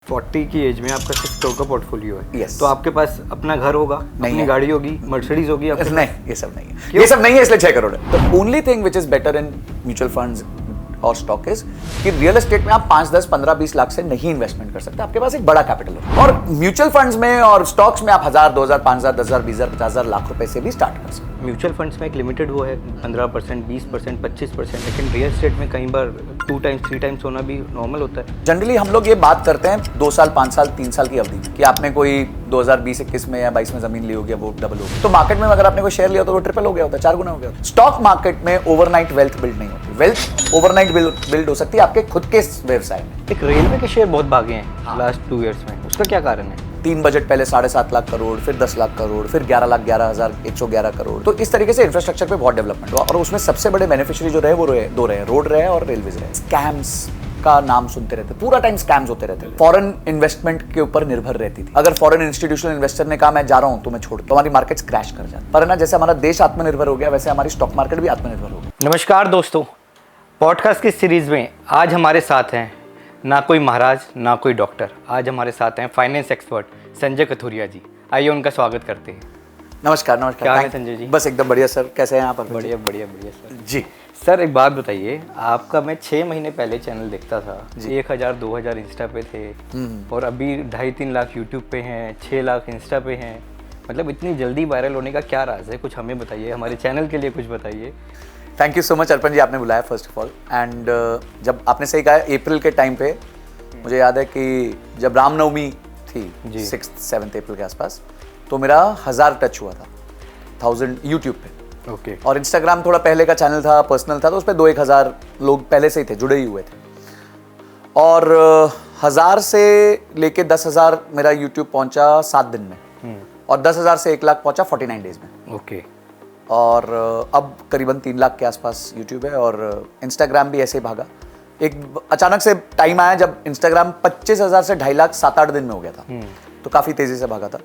40 की एज में आपका 6 करोड़ का पोर्टफोलियो है। Yes. तो आपके पास अपना घर होगा, अपनी गाड़ी होगी, मर्सिडीज होगी आपके नहीं, ये सब नहीं है। ये सब नहीं है, इसलिए 6 करोड़ है। The only thing which is better in mutual funds और स्टॉक इज कि रियल एस्टेट में आप 5, 10, 15, 20 लाख से नहीं इन्वेस्टमेंट कर सकते। आपके पास एक बड़ा कैपिटल हो। और म्यूचुअल फंड्स में और स्टॉक्स में आप 1000, 2000, 5000, 10,000, 20,000, 50,000 लाख रुपए से भी स्टार्ट कर सकते हैं। म्यूचुअल फंड्स में एक लिमिटेड वो है 15%, 20%, 25%, लेकिन रियल एस्टेट में कई बार 2 टाइम्स 3 टाइम्स होना भी नॉर्मल होता है। जनरली हम लोग ये बात करते हैं 2 साल, 5 साल, 3 साल की अवधि कि आपने कोई 2020-21 में या 22 में जमीन ली होगी, वो डबल होगी। तो मार्केट में अगर आपने कोई शेयर लिया तो वो ट्रिपल हो गया होता है, 4 गुना हो गया होता है। स्टॉक मार्केट में ओवरनाइट वेल्थ बिल्ड नहीं होती। वेल्थ ओवरनाइट बिल्ड हो सकती है आपके खुद के व्यवसाय में। एक रेलवे के शेयर बहुत भागे हैं लास्ट 2 ईयर्स में, उसका क्या कारण है? 3 बजट पहले 7.5 लाख करोड़, फिर 10 लाख करोड़, फिर 11,11,111 करोड़। तो इस तरीके से इंफ्रास्ट्रक्चर पे बहुत डेवलपमेंट हुआ और उसमें सबसे बड़े बेनिफिशियरी जो रहे वो दो रहे, रोड रहे और रेलवेज रहे। स्कैम्स का नाम सुनते रहते, पूरा टाइम स्कैम्स होते रहते। फॉरेन इन्वेस्टमेंट के ऊपर निर्भर रहती थी। अगर फॉरेन इंस्टीट्यूशनल इन्वेस्टर ने कहा मैं जा रहा हूं तो मैं छोड़, तो हमारी मार्केट्स क्रैश कर जाती। पर ना, जैसे हमारा देश आत्मनिर्भर हो गया वैसे हमारी स्टॉक मार्केट भी आत्मनिर्भर हो गई। नमस्कार दोस्तों, पॉडकास्ट की सीरीज में आज हमारे साथ हैं ना कोई महाराज ना कोई डॉक्टर। आज हमारे साथ हैं फाइनेंस एक्सपर्ट संजय कथुरिया जी। आइए उनका स्वागत करते हैं। नमस्कार। नमस्कार। क्या है संजय जी? बस एकदम बढ़िया सर, कैसे हैं आप? बढ़िया बढ़िया बढ़िया सर जी। सर एक बात बताइए, आपका मैं 6 महीने पहले चैनल देखता था, 1000 2000 इंस्टा पे थे और अभी 2.5-3 लाख यूट्यूब पे हैं, 6 लाख इंस्टा पे हैं। मतलब इतनी जल्दी वायरल होने का क्या राज है? कुछ हमें बताइए, हमारे चैनल के लिए कुछ बताइए। थैंक यू सो मच अर्पण जी, आपने बुलाया फर्स्ट ऑफ ऑल। एंड जब आपने सही कहा, अप्रैल के टाइम पे मुझे याद है कि जब रामनवमी थी 6-7 अप्रैल के आसपास, तो मेरा 1000 टच हुआ था, 1000 यूट्यूब पे। ओके। और इंस्टाग्राम थोड़ा पहले का चैनल था, पर्सनल था, तो उस पर 2-1 हज़ार लोग पहले से ही थे, जुड़े ही हुए थे। और 1000 से लेके 10,000 मेरा यूट्यूब पहुंचा 7 दिन में, और 10,000 से 1 लाख पहुंचा 49 डेज में। ओके। और अब करीबन 3 लाख के आसपास यूट्यूब है। और इंस्टाग्राम भी ऐसे ही भागा। एक अचानक से टाइम आया जब इंस्टाग्राम 25,000 से 2.5 लाख 7-8 दिन में हो गया था, तो काफ़ी तेज़ी से भागा था।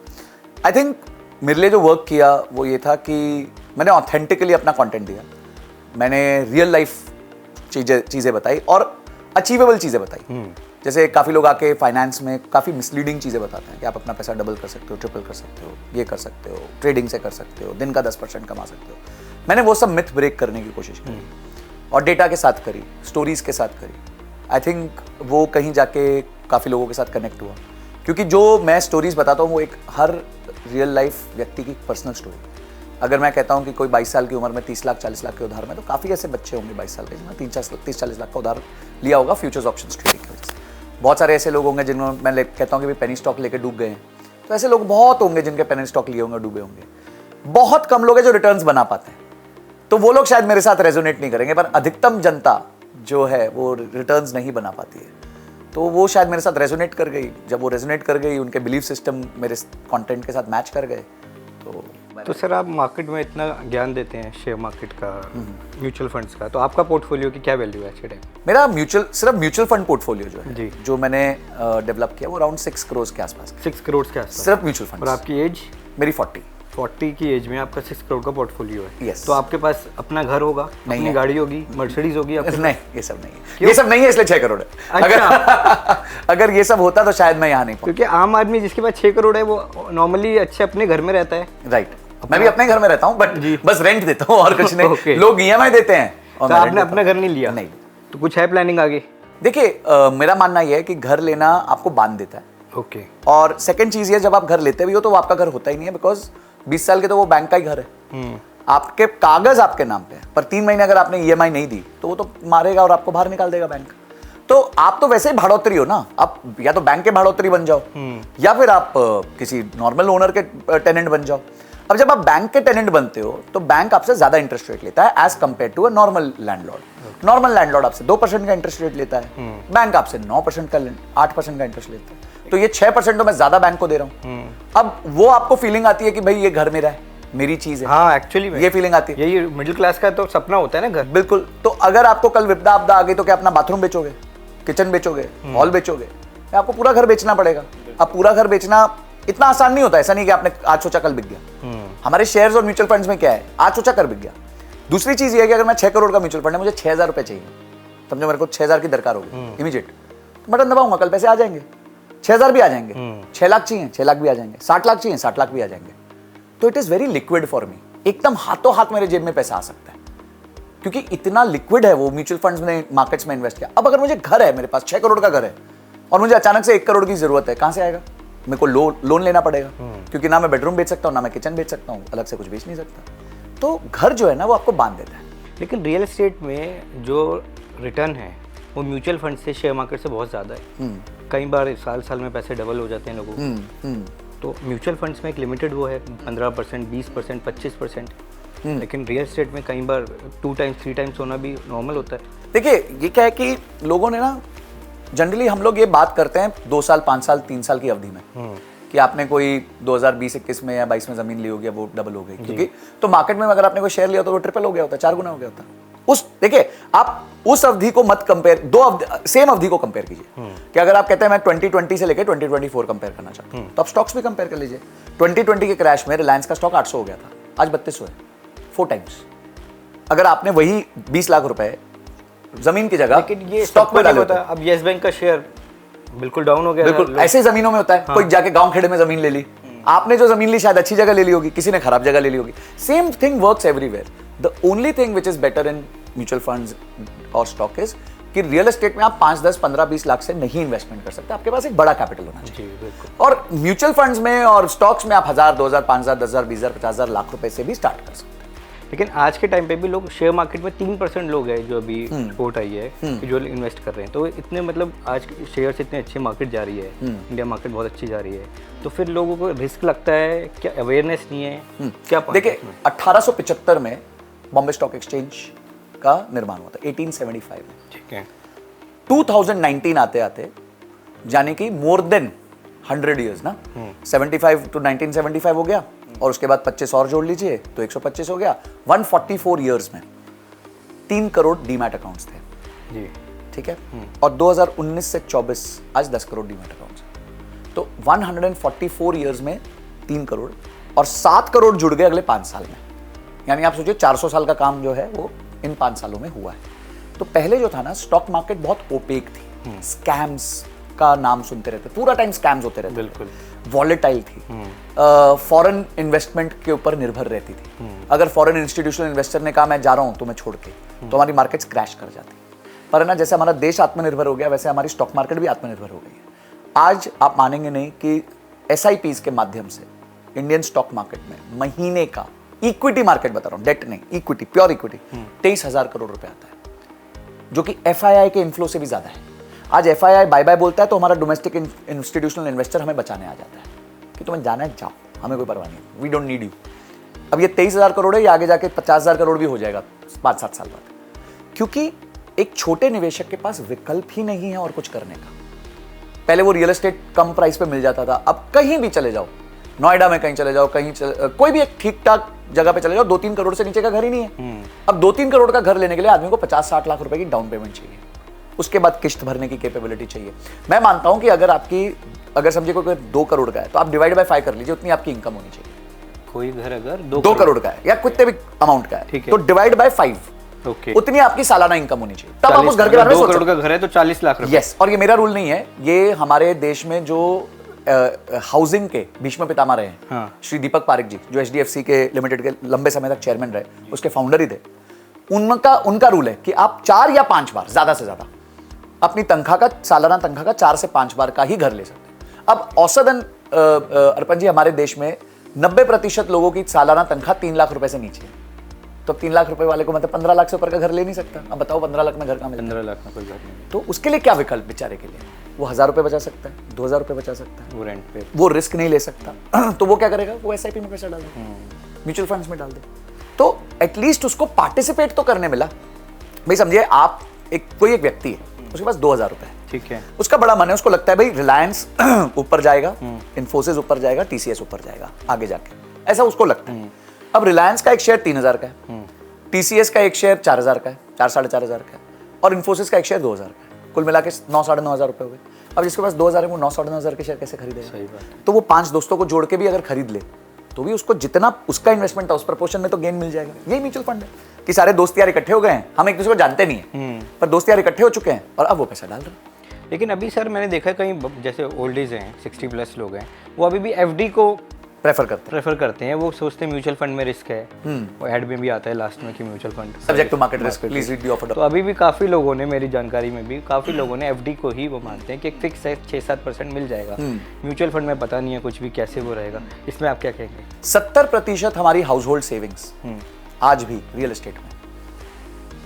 आई थिंक मेरे लिए जो वर्क किया वो ये था कि मैंने ऑथेंटिकली अपना कंटेंट दिया, मैंने रियल लाइफ चीज़ें बताई और अचीवेबल चीज़ें बताई। जैसे काफ़ी लोग आके फाइनेंस में काफ़ी मिसलीडिंग चीज़ें बताते हैं कि आप अपना पैसा डबल कर सकते हो, ट्रिपल कर सकते हो, ये कर सकते हो, ट्रेडिंग से कर सकते हो, दिन का 10% कमा सकते हो। मैंने वो सब मिथ ब्रेक करने की कोशिश की और डेटा के साथ करी, स्टोरीज के साथ करी। आई थिंक वो कहीं जाके काफ़ी लोगों के साथ कनेक्ट हुआ, क्योंकि जो मैं स्टोरीज बताता हूँ वो एक हर रियल लाइफ व्यक्ति की पर्सनल स्टोरी। अगर मैं कहता हूँ कि कोई 22 साल की उम्र में 30 लाख 40 लाख के उधार में, तो काफ़ी ऐसे बच्चे होंगे 22 साल के जिन्होंने 30-40 लाख का उधार लिया होगा फ्यूचर्स ऑप्शंस ट्रेडिंग की वजह से। बहुत सारे ऐसे लोग होंगे जिन्होंने, मैं कहता हूँ कि पेनी स्टॉक लेके डूब गए हैं, तो ऐसे लोग बहुत होंगे जिनके पेनी स्टॉक लिए होंगे, डूबे होंगे। बहुत कम लोग हैं जो रिटर्न्स बना पाते हैं, तो वो लोग शायद मेरे साथ रेजोनेट नहीं करेंगे। पर अधिकतम जनता जो है वो रिटर्न्स नहीं बना पाती है, तो वो शायद मेरे साथ रेजोनेट कर गई। जब वो रेजोनेट कर गई, उनके बिलीफ सिस्टम मेरे कंटेंट के साथ मैच कर गए। तो सर आप मार्केट में इतना ज्ञान देते हैं, शेयर मार्केट का, म्यूचुअल फंड्स का, तो आपका पोर्टफोलियो की क्या वैल्यू है आज के टाइम? मेरा सिर्फ म्यूचुअल फंड पोर्टफोलियो जो है जी, जो मैंने डेवलप किया वो अराउंड 6 करोड़ के आसपास। 6 करोड़ के आसपास सिर्फ म्यूचुअल फंड। और आपकी एज? मेरी 40 की एज में आपका 6 करोड़ का पोर्टफोलियो है। Yes. तो आपके पास अपना घर होगा, अपनी गाड़ी होगी, मर्सिडीज होगी? नहीं, ये सब नहीं है। ये सब नहीं है, इसलिए 6 करोड़ है। अच्छा। अगर ये सब होता तो शायद मैं यहाँ नहीं पहुंचा। क्योंकि आम आदमी जिसके पास 6 करोड़ है वो नॉर्मली अच्छे अपने घर में रहता है। राइट, मैं भी अपने घर में रहता हूँ, बट बस रेंट देता हूँ और कुछ नहीं। Okay. लोग EMI देते हैं। तो आपने अपना घर नहीं लिया? नहीं। तो कुछ है प्लानिंग आगे? देखिए, मेरा मानना यह है कि घर लेना आपको बांध देता है। ओके। और सेकंड चीज ये, जब आप घर लेते भी हो तो वो आपका घर होता ही नहीं है, बिकॉज 20 साल के तो वो बैंक का ही घर है। आपके कागज आपके नाम पे है, पर 3 महीने अगर आपने EMI नहीं दी तो वो तो मारेगा और आपको बाहर निकाल देगा बैंक। तो आप तो वैसे ही भाड़ोतरी हो ना, आप या तो बैंक के भाड़ोतरी बन जाओ या फिर आप किसी नॉर्मल ओनर के टेनेंट बन जाओ। अब जब आप बैंक के टेनेंट बनते हो तो बैंक आपसे ज्यादा इंटरेस्ट रेट लेता है as compared to a normal landlord. Normal landlord आपसे 2% का इंटरेस्ट रेट लेता है, बैंक आपसे 9% का 8% का इंटरेस्ट लेता है। तो ये 6% तो मैं ज्यादा बैंक को दे रहा हूँ। अब वो आपको फीलिंग आती है कि भाई ये घर मेरा है, मेरी चीज है। हाँ, एक्चुअली ये फीलिंग आती है। यही मिडिल क्लास का तो सपना होता है ना, घर। बिल्कुल। तो अगर आपको कल विपदा आपदा आ गई तो क्या अपना बाथरूम बेचोगे, किचन बेचोगे, हॉल बेचोगे? आपको पूरा घर बेचना पड़ेगा। अब पूरा घर बेचना इतना आसान नहीं होता। ऐसा नहीं कि आपने आज सोचा कल बिक गया। हमारे शेयर्स और म्यूचुअल फंड्स में क्या है, आज सोचा कर बिक गया। दूसरी चीज ये है कि अगर मैं 6 करोड़ का म्यूचुअल फंड है, मुझे 6,000 रुपए चाहिए, समझो मेरे को 6,000 की दरकार होगी इमीडिएट, बटन दबाऊंगा, कल पैसे आ जाएंगे। 6,000 भी आ जाएंगे, 6 लाख चाहिए 6 लाख भी आ जाएंगे, 60 लाख चाहिए 60 लाख भी आ जाएंगे। तो it is very liquid for me, एकदम हाथों हाथ मेरे जेब में पैसा आ सकता है, क्योंकि इतना लिक्विड है वो म्यूचुअल फंड्स में, मार्केट्स में इन्वेस्ट किया। अब अगर मुझे घर है, मेरे पास 6 करोड़ का घर है और मुझे अचानक से 1 करोड़ की जरूरत है, कहां से आएगा? मेरे को लोन लेना पड़ेगा, क्योंकि ना मैं बेडरूम बेच सकता हूं, ना मैं किचन बेच सकता हूं, अलग से कुछ बेच नहीं सकता। तो घर जो है ना वो आपको बांध देता है। लेकिन रियल एस्टेट में जो रिटर्न है वो म्यूचुअल फंड से, शेयर मार्केट से बहुत ज़्यादा है। कई बार साल में पैसे डबल हो जाते हैं लोगों को। तो म्यूचुअल फंड्स में एक लिमिटेड वो है 15%, 20%, 25%। लेकिन रियल एस्टेट में कई बार 2 टाइम्स 3 टाइम्स होना भी नॉर्मल होता है। देखिए ये क्या है कि लोगों ने ना, जनरली हम लोग ये बात करते हैं 2 साल 5 साल 3 साल की अवधि में, कि आपने कोई 2020-21 में या 22 में जमीन ली होगी, वो डबल हो गई, क्योंकि तो मार्केट में अगर आपने कोई शेयर लिया तो वो ट्रिपल हो गया होता, 4 गुना हो गया होता। देखिए आप उस अवधि को मत कंपेयर, सेम अवधि को कंपेयर कीजिए। कि अगर आप कहते हैं मैं 2020 से लेकर 2024 कंपेयर करना चाहता हूं, तो आप स्टॉक्स भी कंपेयर कर लीजिए। 2020 के क्रैश में रिलायंस का स्टॉक 800 हो गया था, आज 3200 है, 4 टाइम्स। अगर आपने वही 20 लाख रुपए जमीन की जगह लेकिन ये स्टॉक में डाले होते, अब येस बैंक का शेयर बिल्कुल डाउन हो गया। बिल्कुल ऐसे जमीनों में होता है। कोई जाके गांव खेड़े में जमीन ले ली, आपने जो जमीन ली शायद अच्छी जगह ले ली होगी, किसी ने खराब जगह ले ली होगी। Same thing works everywhere. The only thing which is better in mutual funds और स्टॉक इज कि रियल एस्टेट में आप 5, 10, 15, 20 लाख से नहीं इन्वेस्टमेंट कर सकते, आपके पास एक बड़ा कैपिटल होना चाहिए। और म्यूचुअल फंड्स में और स्टॉक्स में आप 1000, 2000, 5000, 10,000, 20,000, 50,000 लाख रुपए से भी स्टार्ट कर सकते हैं। लेकिन आज के टाइम पे भी लोग शेयर मार्केट में 3% लोग हैं जो अभी रिपोर्ट आई है कि जो इन्वेस्ट कर रहे हैं। तो इतने मतलब आज शेयर से इतनी अच्छी मार्केट जा रही है, इंडिया मार्केट बहुत अच्छी जा रही है, तो फिर लोगों को रिस्क लगता है क्या? अवेयरनेस नहीं है क्या? देखिए 1875 में बॉम्बे स्टॉक एक्सचेंज का निर्माण हुआ था, 1875 में। ठीक है। 2019 आते आते, यानी कि मोर देन 100 ईयर्स ना, 75 to 1975 हो गया, और उसके बाद 25 और जोड़ लीजिए तो 125 हो गया। 144 ईयर्स में 3 करोड़ डीमैट अकाउंट्स थे जी, ठीक है। और 2019 से 24 आज 10 करोड़ डीमैट अकाउंट्स हैं। तो 144 ईयर्स में 3 करोड़ और 7 करोड़ जुड़ गए अगले 5 साल में। यानी आप सोचिए 400 साल का काम जो है वो इन 5 सालों में हुआ है। तो पहले जो था ना, स्टॉक मार्केट बहुत ओपेक थी, स्कैम्स का नाम सुनते रहते, पूरा टाइम स्कैम्स होते रहते, बिल्कुल वॉलेटाइल थी, फॉरेन इन्वेस्टमेंट के ऊपर निर्भर रहती थी। अगर फॉरेन इंस्टीट्यूशनल इन्वेस्टर ने कहा मैं जा रहा हूं तुम्हें छोड़ के, तो हमारी मार्केट्स क्रैश कर जाती। पर ना, जैसे हमारा देश आत्मनिर्भर हो गया वैसे हमारी स्टॉक मार्केट भी आत्मनिर्भर हो गई है। आज आप मानेंगे नहीं कि SIPs के माध्यम से इंडियन स्टॉक मार्केट में महीने का इक्विटी मार्केट, बता रहा हूं, डेट नहीं, इक्विटी, प्योर इक्विटी, 23,000 करोड़ रुपए आता है, जो कि FII के इन्फ्लो से भी ज्यादा है। आज FII बाय बाय बोलता है तो हमारा डोमेस्टिक इंस्टीट्यूशनल इन्वेस्टर हमें बचाने आ जाता है कि तुम्हें जाना है जाओ, हमें कोई परवाह नहीं, वी डोंट नीड यू। अब ये 23,000 करोड़ है, ये आगे जाके 50,000 करोड़ भी हो जाएगा 5-7 साल बाद, क्योंकि एक छोटे निवेशक के पास विकल्प ही नहीं है और कुछ करने का। पहले वो रियल एस्टेट कम प्राइस पे मिल जाता था, अब कहीं भी चले जाओ, नोएडा में कहीं चले जाओ, कोई भी एक ठीक ठाक जगह पे चले जाओ, 2-3 करोड़ से नीचे का घर ही नहीं है। अब 2-3 करोड़ का घर लेने के लिए आदमी को 50-60 लाख रुपए की डाउन पेमेंट चाहिए, उसके बाद किस्त भरने की कैपेबिलिटी चाहिए। मैं मानता हूं कि अगर समझिए कोई 2 करोड़ का है तो आप डिवाइड बाय 5 कर लीजिए, उतनी आपकी इनकम होनी चाहिए। कोई घर अगर 2 करोड़ का है या कितने भी अमाउंट का है, तो डिवाइड बाय 5, उतनी आपकी सालाना इनकम होनी चाहिए, तब आप उस घर के बारे में सोचो। 2 करोड़ का घर है तो 40 लाख रुपए। यस, और ये मेरा रूल नहीं है, ये हमारे देश में जो हाउसिंग के भीष्म पितामह रहे हैं, हाँ। श्री दीपक पारेख जी, जो HDFC के लिमिटेड के लंबे समय तक चेयरमैन रहे, उसके फाउंडर ही थे। उनका रूल है कि आप 4 या 5 बार, ज्यादा से ज्यादा अपनी सालाना तनख्वाह का 4 से 5 बार का ही घर ले सकते हैं। अब औसतन अर्पण जी, हमारे देश में 90% लोगों की सालाना तनख्वाह 3 लाख रुपए से नीचे है। तो 3 लाख रुपए वाले को मतलब 15 लाख से ऊपर का घर ले नहीं सकता। अब बताओ 15 लाख में घर कहाँ मिलेगा? 15 लाख में कोई घर नहीं। तो उसके लिए क्या विकल्प बेचारे के लिए? वो 1000 रुपए बचा सकता है, 2000 रुपए बचा सकता है, वो रेंट पे, वो रिस्क नहीं ले सकता। तो वो क्या करेगा? वो SIP में पैसा डाल दे, म्यूचुअल फंड्स में डाल दे, तो एटलीस्ट उसको पार्टिसिपेट तो करने मिला। भाई समझिए, आप कोई एक व्यक्ति है, उसके पास 2000 रुपए है, ठीक है, उसका बड़ा मन है, उसको लगता है भाई रिलायंस ऊपर जाएगा, इन्फोसिस ऊपर जाएगा, TCS ऊपर जाएगा आगे जाके, ऐसा उसको लगता है। अब रिलायंस का एक शेयर 3000 का है, TCS का एक शेयर 4000 का है, 4-4.5 का है, और इन्फोसिस का एक शेयर 2000 का है, कुल मिला के 9-9.5 रुपए हो गए। अब जिसके पास 2000 है वो 9-9.5 के शेयर कैसे खरीदेगा? सही बात है। तो वो 5 दोस्तों को जोड़ के भी अगर खरीद ले तो भी उसको जितना उसका इन्वेस्टमेंट था उस प्रपोर्शन में तो गेन मिल जाएगा। यही म्यूचुअल फंड है कि सारे दोस्त यार इकट्ठे हो गए हैं, हम एक दूसरे को जानते नहीं है, पर दोस्त यार इकट्ठे हो चुके हैं और अब वो पैसा डाल रहे हैं। लेकिन अभी सर मैंने देखा कहीं जैसे ओल्ड एज हैं 60+ लोग हैं, वो अभी भी एफडी को प्रेफर करते हैं। वो सोचते हैं म्यूचुअल फंड में रिस्क है, वो ऐड में भी आता है लास्ट में कि mutual fund subject to market risk, please read the offer. तो अभी भी काफ़ी लोगों ने, मेरी जानकारी में भी काफ़ी लोगों ने एफडी को ही वो मानते हैं कि एक फिक्स है 6-7% मिल जाएगा। म्यूचुअल फंड में पता नहीं है कुछ भी कैसे वो रहेगा, इसमें आप क्या कहेंगे? 70% हमारी हाउस होल्ड सेविंग्स आज भी रियल एस्टेट में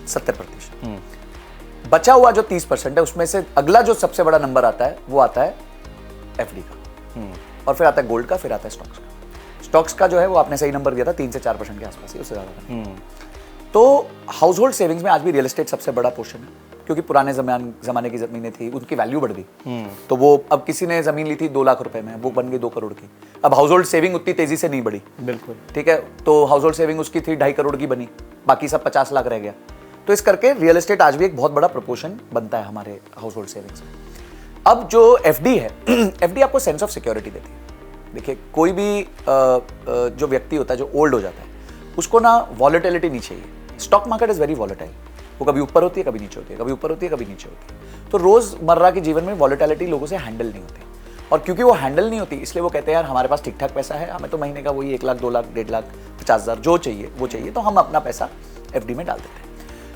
70%। बचा हुआ जो 30% है उसमें से अगला जो सबसे बड़ा नंबर आता है वो आता है एफडी का, और फिर आता है गोल्ड का, फिर आता है स्टॉक्स का। स्टॉक्स का जो है वो आपने सही नंबर दिया था, 3 से 4% के आसपास ही, उससे ज़्यादा। तो हाउस होल्ड सेविंग्स में आज भी रियल एस्टेट सबसे बड़ा पोर्शन है, क्योंकि पुराने जमाने की ज़मीनें थी, उनकी वैल्यू बढ़ गई। तो वो अब किसी ने ज़मीन ली थी 2 लाख रुपए में, वो बन गई 2 करोड़ की। अब हाउस होल्ड सेविंग उतनी तेज़ी से नहीं बढ़ी, बिल्कुल ठीक है। तो हाउस होल्ड सेविंग उसकी थी 2.5 करोड़ की बनी, बाकी सब 50 लाख रह गया। तो इस करके रियल एस्टेट आज भी एक बहुत बड़ा प्रोपोर्शन बनता है हमारे हाउस होल्ड सेविंग्स में। अब जो एफडी है, एफडी आपको सेंस ऑफ सिक्योरिटी देती है। देखिए, कोई भी जो व्यक्ति होता है जो ओल्ड हो जाता है, उसको ना वॉलेटिलिटी नहीं चाहिए। Stock market is very volatile, वो कभी ऊपर होती है, कभी नीचे होती है, कभी ऊपर होती है, कभी नीचे होती है। तो रोजमर्रा के जीवन में वॉलेटिलिटी लोगों से हैंडल नहीं होती, और क्योंकि वो हैंडल नहीं होती इसलिए वो कहते हैं यार हमारे पास ठीक ठाक पैसा है, हमें तो महीने का वही 1 लाख 2 लाख 1.5 लाख 50,000 जो चाहिए वो चाहिए, तो हम अपना पैसा एफडी में डाल देते हैं।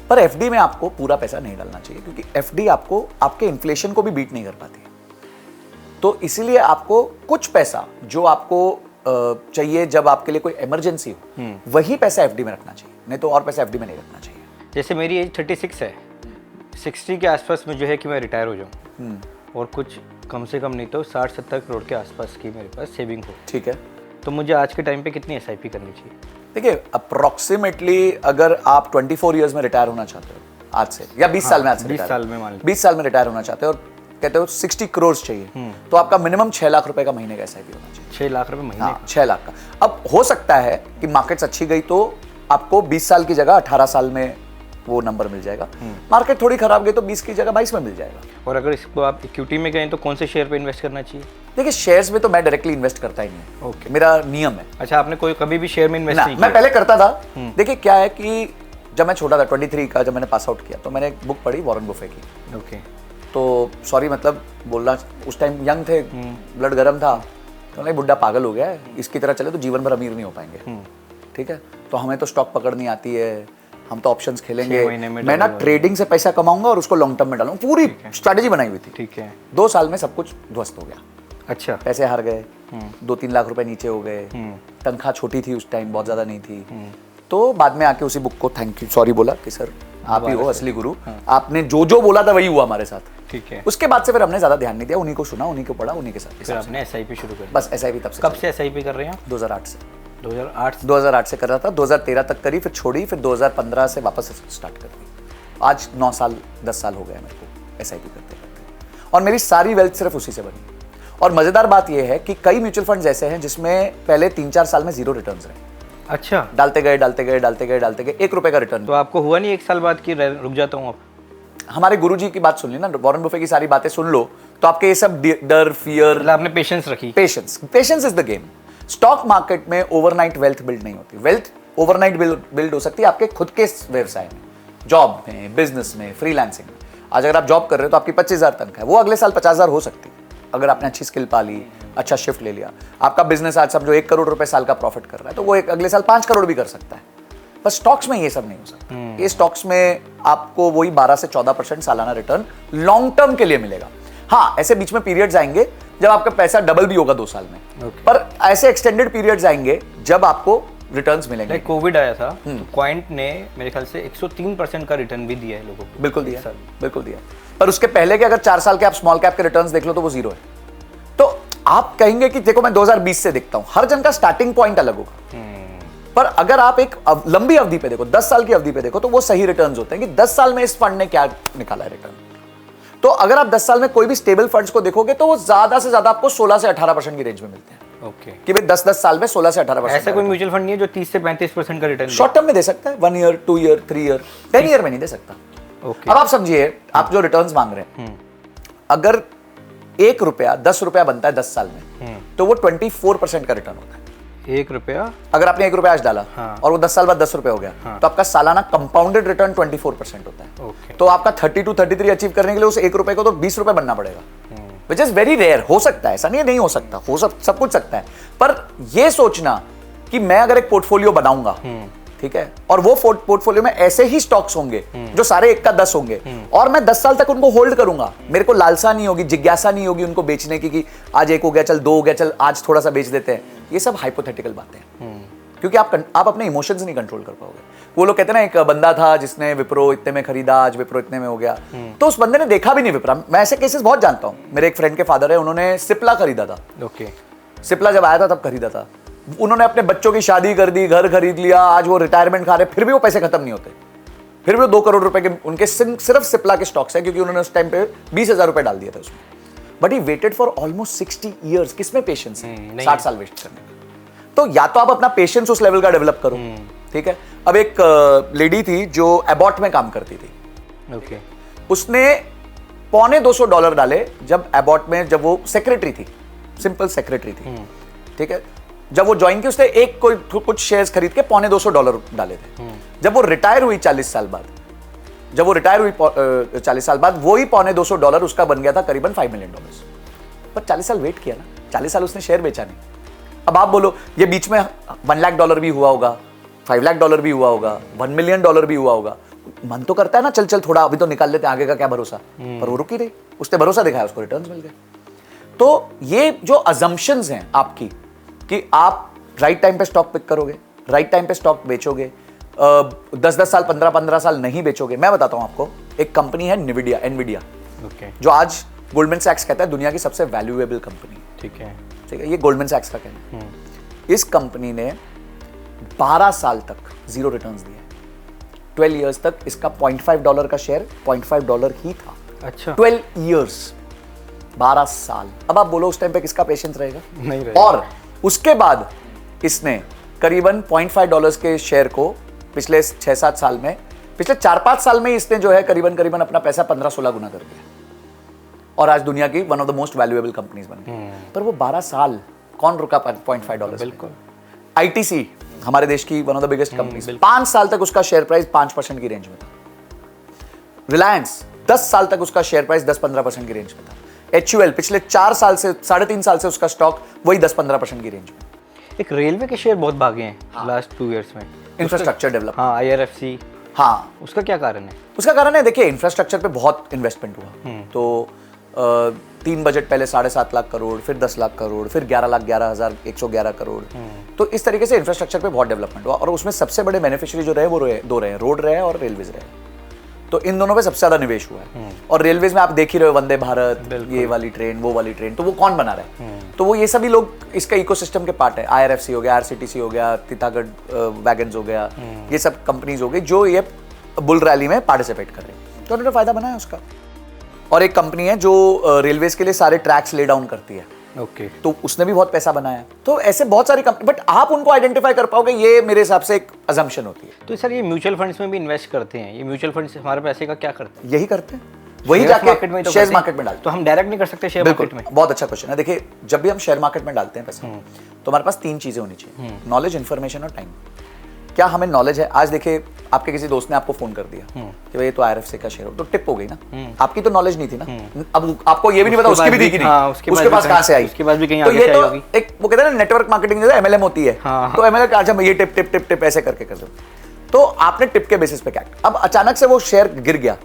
पर एफडी में आपको पूरा पैसा नहीं डालना चाहिए, क्योंकि एफडी आपको आपके इन्फ्लेशन को भी बीट नहीं कर पाती है। तो इसीलिए आपको कुछ पैसा जो आपको चाहिए जब आपके लिए कोई इमरजेंसी हो, वही पैसा एफडी में रखना चाहिए, नहीं तो और पैसा एफडी में नहीं रखना चाहिए। जैसे मेरी एज 36 है, 60 के आसपास में जो है कि मैं रिटायर हो जाऊँ, और कुछ कम से कम नहीं तो 60-70 करोड़ के आसपास की मेरे पास सेविंग हो, ठीक है। तो मुझे आज के टाइम पे कितनी एसआईपी करनी चाहिए? देखिए, अप्रोक्सीमेटली अगर आप 24 ईयर्स में रिटायर होना चाहते हो आज से, या 20 साल में, आज से 20 साल में मान लीजिए 20 साल में रिटायर होना चाहते हो, और कहते हो 60 करोड़ चाहिए, तो आपका मिनिमम 6 लाख रुपए का महीने का एसआईपी होना चाहिए। 6 लाख रुपए महीने? हाँ, 6 लाख का। अब हो सकता है कि मार्केट्स अच्छी गई तो आपको 20 साल की जगह 18 साल में वो नंबर मिल जाएगा, मार्केट थोड़ी खराब गई तो 20 की जगह 22 में मिल जाएगा। और अगर इसको आप इक्विटी में गए तो कौन से शेयर पे इन्वेस्ट करना चाहिए? देखिए, शेयर्स में तो मैं डायरेक्टली इन्वेस्ट करता ही नहीं, ओके, मेरा नियम है। अच्छा, आपने कोई कभी भी शेयर में इन्वेस्ट नहीं किया? मैं पहले करता था। देखिए क्या है कि जब मैं छोटा था 23 का, जब मैंने पास आउट किया, तो मैंने एक बुक पढ़ी वॉरेन बुफे की। ओके। तो सॉरी मतलब बोलना, उस टाइम यंग थे, ब्लड गर्म था, तो नहीं बुड्ढा पागल हो गया है, इसकी तरह चले तो जीवन भर अमीर नहीं हो पाएंगे, ठीक है। तो हमें तो स्टॉक पकड़नी आती है, हम तो ऑप्शंस खेलेंगे, मैं ना ट्रेडिंग से पैसा कमाऊंगा और उसको लॉन्ग टर्म में डालूंगा, पूरी स्ट्रैटेजी बनाई हुई थी, ठीक है। 2 साल में सब कुछ ध्वस्त हो गया। अच्छा। पैसे हार गए, 2-3 लाख रुपए नीचे हो गए, तनख्वाह छोटी थी उस टाइम, बहुत ज्यादा नहीं थी। तो बाद में आके उसी बुक को थैंक यू सॉरी बोला कि सर आप ही हो असली गुरु, आपने जो जो बोला था वही हुआ हमारे साथ, ठीक है। उसके बाद से फिर हमने ज्यादा ध्यान नहीं दिया, उन्हीं को सुना, उन्हीं को पढ़ा, उन्हीं के साथ। फिर आपने एसआईपी शुरू कर दी? बस एसआईपी तब से। कब से एसआईपी कर रहे हैं? 2008 से। 2008 से कर रहा था, 2013 तक करी, फिर छोड़ी, फिर 2015 से वापस स्टार्ट कर दी। आज 9 साल 10 साल हो गए मेरे को एसआईपी करते करते, और मेरी सारी वेल्थ सिर्फ उसी से बनी। और मजेदार बात यह है कि कई म्यूचुअल फंड्स ऐसे हैं जिसमें पहले 3-4 साल में 0 रिटर्न्स रहे। अच्छा। डालते गए 1 रुपए का रिटर्न। तो आपको हुआ नहीं 1 साल बाद कि रुक जाता हूँ अब? हमारे गुरुजी की बात सुन ली ना, वॉरेन बुफे की सारी बातें सुन लो, तो आपके ये सब डर, फियर, मतलब आपने पेशेंस रखी। Patience is the game. Stock market में ओवरनाइट वेल्थ बिल्ड नहीं होती। वेल्थ ओवरनाइट बिल्ड हो सकती है आपके खुद के व्यवसाय में, जॉब में, बिजनेस में, फ्रीलांसिंग में। आज अगर आप जॉब कर रहे हो तो आपकी 25,000 तनख्वाह है, वो अगले साल 50,000 हो सकती है अगर आपने अच्छी स्किल पा ली, अच्छा शिफ्ट ले लिया। आपका बिजनेस आज समझो 1 करोड़ रुपए साल का प्रॉफिट कर रहा है, तो वो अगले साल 5 करोड़ भी कर सकता है। पर स्टॉक्स में ये सब नहीं हो सकता। ये स्टॉक्स में आपको वही 12 से 14% सालाना रिटर्न लॉन्ग टर्म के लिए मिलेगा। हाँ, ऐसे बीच में पीरियड्स आएंगे जब आपका पैसा डबल भी होगा 2 साल में, पर ऐसे एक्सटेंडेड पीरियड्स आएंगे जब आपको रिटर्न्स मिलेंगे। कोविड आया था, क्वाइंट ने मेरे ख्याल से 103% का रिटर्न भी दिया है लोगों को। बिल्कुल दिया, बिल्कुल दिया। पर उसके पहले के अगर 4 साल के आप स्मॉल कैप के रिटर्न्स देख लो तो वो 0 है। तो आप कहेंगे कि देखो मैं 2020 से देखता हूं, हर जन का स्टार्टिंग पॉइंट अलग होगा। पर अगर आप एक लंबी अवधि पे देखो, 10 साल की अवधि पे देखो, तो वो सही रिटर्न्स होते हैं कि 10 साल में इस फंड ने क्या निकाला है रिटर्न। तो अगर आप 10 साल में कोई भी स्टेबल फंड्स को देखोगे तो वो ज्यादा से ज्यादा आपको 16 से 18% की रेंज में मिलते हैं। ओके। कि भाई 10-10 साल में 16 से 18%। ऐसा कोई म्यूचुअल फंड नहीं है जो 30 से 35% का रिटर्न शॉर्ट टर्म में दे सकता है, 1 ईयर, 2 ईयर, 3 ईयर, 10 ईयर में नहीं दे सकता। ओके। अब आप समझिए, आप जो रिटर्न्स मांग रहे हैं, अगर 1 रुपया 10 रुपया बनता है 10 साल में, तो वो 24% का रिटर्न होता है। 1 रुपया, अगर आपने 1 रुपया आज डाला हाँ। और वो 10 साल बाद 10 रुपये हो गया, तो आपका सालाना कंपाउंडेड रिटर्न 24% होता है। ओके। तो आपका 32 33 अचीव करने के लिए उस 1 रुपए को तो 20 रुपए बनना पड़ेगा, विच इज वेरी रेयर। हो सकता है, ऐसा नहीं है नहीं हो सकता, हो सब कुछ सकता है, पर ये सोचना कि मैं अगर एक पोर्टफोलियो बनाऊंगा, ठीक है, और वो पोर्टफोलियो में ऐसे ही स्टॉक्स होंगे जो सारे 1 का 10 होंगे, और मैं 10 साल तक उनको होल्ड करूंगा, मेरे को लालसा नहीं होगी, जिज्ञासा नहीं होगी उनको बेचने की कि आज 1 हो गया, चल 2 हो गया, चल आज थोड़ा सा बेच देते हैं, ये सब हाइपोथेटिकल बातें हैं, क्योंकि आप अपने इमोशंस नहीं कंट्रोल कर पाओगे। वो लोग कहते हैं ना, एक बंदा था जिसने विप्रो इतने में खरीदा, आज विप्रो इतने में हो गया, तो उस बंदे ने देखा भी नहीं विप्रो। मैं ऐसे केसेस बहुत जानता हूं, मेरे एक फ्रेंड के फादर है, उन्होंने सिप्ला खरीदा था। ओके। सिप्ला जब आया था तब खरीदा था, उन्होंने अपने बच्चों की शादी कर दी, घर खरीद लिया, आज वो रिटायरमेंट खा रहे, फिर भी वो पैसे खत्म नहीं होते, फिर भी वो 2 करोड़ रुपए के उनके सिर्फ सिप्ला के स्टॉक्स है, क्योंकि उन्होंने उस टाइम पे 20,000 रुपए डाल दिया था उसमें। But he waited for almost 60 years. किसमें पेशेंस है 60 साल वेस्ट करने का? तो या तो आप अपना पेशेंस उस लेवल का डेवलप करो, ठीक है। अब एक लेडी थी जो एबॉट में काम करती थी, ओके। उसने $250 डाले जब एबॉट में, जब वो सेक्रेटरी थी, सिंपल सेक्रेटरी थी, ठीक है। जब वो ज्वाइन की, उसने कुछ शेयर्स खरीद के $250 डाले थे। जब वो रिटायर हुई 40 साल बाद, जब वो रिटायर हुई 40 साल बाद, वही $250 उसका बन गया था करीबन $5 मिलियन। पर 40 साल वेट किया ना, 40 साल उसने शेयर बेचा नहीं। अब आप बोलो, ये बीच में $1 लाख भी हुआ होगा, $5 लाख भी हुआ होगा, $1 मिलियन भी हुआ होगा, मन तो करता है ना, चल थोड़ा अभी तो निकाल लेते हैं, आगे का क्या भरोसा। पर वो रुक ही रही, उसने भरोसा दिखाया, उसको रिटर्न्स मिल गए। तो ये जो अजम्पशंस हैं आपकी कि आप राइट टाइम पे स्टॉक पिक करोगे, राइट टाइम पे स्टॉक बेचोगे, 10-10 साल 15-15 साल नहीं बेचोगे। मैं बताता हूं आपको, एक कंपनी है एनवीडिया, ओके, जो आज गोल्डमैन सैक्स कहता है दुनिया की सबसे वैल्यूएबल कंपनी। ठीक है, ठीक है, ये गोल्डमैन सैक्स का कहना है। इस कंपनी ने 12 साल तक जीरो रिटर्न्स दिए, 12 इयर्स तक इसका $0.5 का शेयर $0.5 ही था। अच्छा, 12 इयर्स, 12 साल। अब आप बोलो उस टाइम पे किसका पेशेंस रहेगा? नहीं रहेगा। और उसके बाद इसने करीबन $0.5 के शेयर को पिछले 6-7 साल में, पिछले 4-5 साल में इसने जो है करीबन अपना पैसा 15-16 गुना कर दिया, और आज दुनिया की one of the most valuable companies बन गई। पर वो 12 साल कौन रुका $0.5? बिल्कुल। ITC हमारे देश की one of the biggest companies, 5 साल तक उसका शेयर प्राइस 5% की रेंज में था। रिलायंस 10 साल तक उसका शेयर प्राइस 10-15% की रेंज में था। HUL पिछले 4 साल से 3.5 साल से उसका स्टॉक वही 10-15% की रेंज में। एक रेलवे के शेयर बहुत भागे हैं लास्ट 2 इयर्स में। इंफ्रास्ट्रक्चर डेवलप, हाँ, IRFC, हाँ, उसका क्या कारण है? उसका कारण है, देखिए इंफ्रास्ट्रक्चर पे बहुत इन्वेस्टमेंट हुआ। तो 3 बजट पहले 7.5 लाख करोड़, फिर 10 लाख करोड़, फिर 11,11,111 करोड़। तो इस तरीके से इंफ्रास्ट्रक्चर पे बहुत डेवलपमेंट हुआ, और उसमें सबसे बड़े बेनिफिशियरी जो रहे वो दो रहे, रोड रहे और रेलवेज रहे। तो इन दोनों पे सबसे ज्यादा निवेश हुआ है। और रेलवेज में आप देख ही रहे हो, वंदे भारत, ये वाली ट्रेन, वो वाली ट्रेन, तो वो कौन बना रहा है? तो वो ये सभी लोग इसका इकोसिस्टम के पार्ट है। IRFC हो गया, RCTC हो गया, तितागढ़ वैगन्स हो गया, ये सब कंपनीज हो गई जो ये बुल रैली में पार्टिसिपेट कर रहे हैं, तो उन्होंने फायदा बनाया उसका। और एक कंपनी है जो रेलवेज के लिए सारे ट्रैक्स ले डाउन करती है, ओके, तो उसने भी बहुत पैसा बनाया। तो ऐसे बहुत सारी कंपनी, बट आप उनको आइडेंटिफाई कर पाओगे, ये मेरे हिसाब से एक अजम्पशन होती है। तो सर ये म्यूचुअल फंड्स में भी इन्वेस्ट करते हैं, ये म्यूचुअल फंड्स हमारे पैसे का क्या करते हैं? यही करते हैं, वही शेयर जाके मार्केट में, तो शेयर मार्केट में डालते हैं। तो हम डायरेक्ट नहीं कर सकते शेयर बिल्कुल, मार्केट में? बहुत अच्छा क्वेश्चन है। देखिए, जब भी हम शेयर मार्केट में डालते हैं पैसा, तो हमारे पास 3 चीजें होनी चाहिए, नॉलेज, इन्फॉर्मेशन और टाइम। क्या हमें नॉलेज है? आज देखिए, आपके किसी दोस्त ने आपको फोन कर दिया कि भाई ये तो IRFC का शेयर हो, तो टिप हो गई ना, आपकी तो नॉलेज नहीं थी ना। अब आपको ये भी नहीं पता उसकी भी थी कि नहीं, हाँ, उसके पास कहां से आई, उसके पास भी कहीं तो आगे ये से तो आई होगी। एक वो कहते हैं ना नेटवर्क मार्केटिंग, जैसे MLM होती है, हाँ, तो MLM का अच्छा ये टिप टिप टिप टिप ऐसे करके कर दो। तो आपने टिप के बेसिस पे क्या, अब अचानक से वो शेयर गिर गया,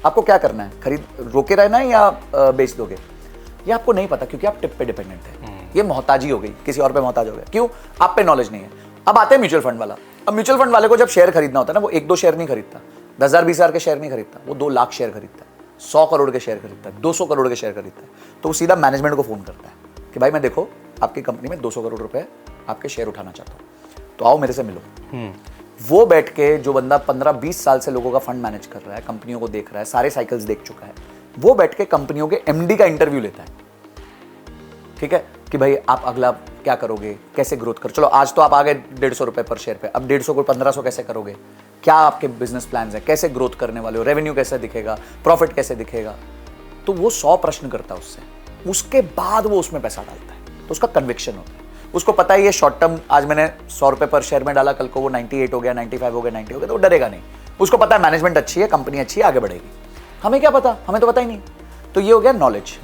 आपको क्या करना है? खरीद रोके रहना है या बेच दोगे? ये आपको नहीं पता, क्योंकि आप टिप पे डिपेंडेंट है। ये मोहताजी हो गई, किसी और पे मोहताज हो गया। क्यों? आप पे नॉलेज नहीं है। अब आते हैं म्यूचुअल फंड वाला। अब म्यूचुअल फंड वाले को जब शेयर खरीदना होता है ना, वो 1-2 शेयर नहीं खरीदता, 10,000-20,000 के शेयर नहीं खरीदता, वो 2 लाख शेयर खरीदता है, 100 करोड़ के शेयर खरीदता है, 200 करोड़ के शेयर खरीदता है। तो वो सीधा मैनेजमेंट को फोन करता है कि भाई मैं देखो आपकी कंपनी में 200 करोड़ रुपए आपके शेयर उठाना चाहता हूँ, तो आओ मेरे से मिलो। वो बैठ के, जो बंदा 15-20 साल से लोगों का फंड मैनेज कर रहा है, कंपनियों को देख रहा है, सारे साइकिल्स देख चुका है, वो बैठ के कंपनियों के MD का इंटरव्यू लेता है, ठीक है, कि भाई आप अगला क्या करोगे, कैसे ग्रोथ कर, चलो आज तो आप आ गए 150 रुपए पर शेयर पे, अब 150 को 1500 कैसे करोगे, क्या आपके बिजनेस प्लान्स है, कैसे ग्रोथ करने वाले हो, रेवेन्यू कैसे दिखेगा, प्रॉफिट कैसे दिखेगा। तो वो 100 प्रश्न करता है उससे, उसके बाद वो उसमें पैसा डालता है, तो उसका कन्विक्शन होता है। उसको पता है ये शॉर्ट टर्म, आज मैंने 100 रुपए पर शेयर में डाला, कल को वो 98 हो गया, 95 हो गया, 90 हो गया, तो वो डरेगा नहीं। उसको पता है मैनेजमेंट अच्छी है, कंपनी अच्छी है, आगे बढ़ेगी। हमें क्या पता, हमें तो पता ही नहीं। तो ये हो गया नॉलेज।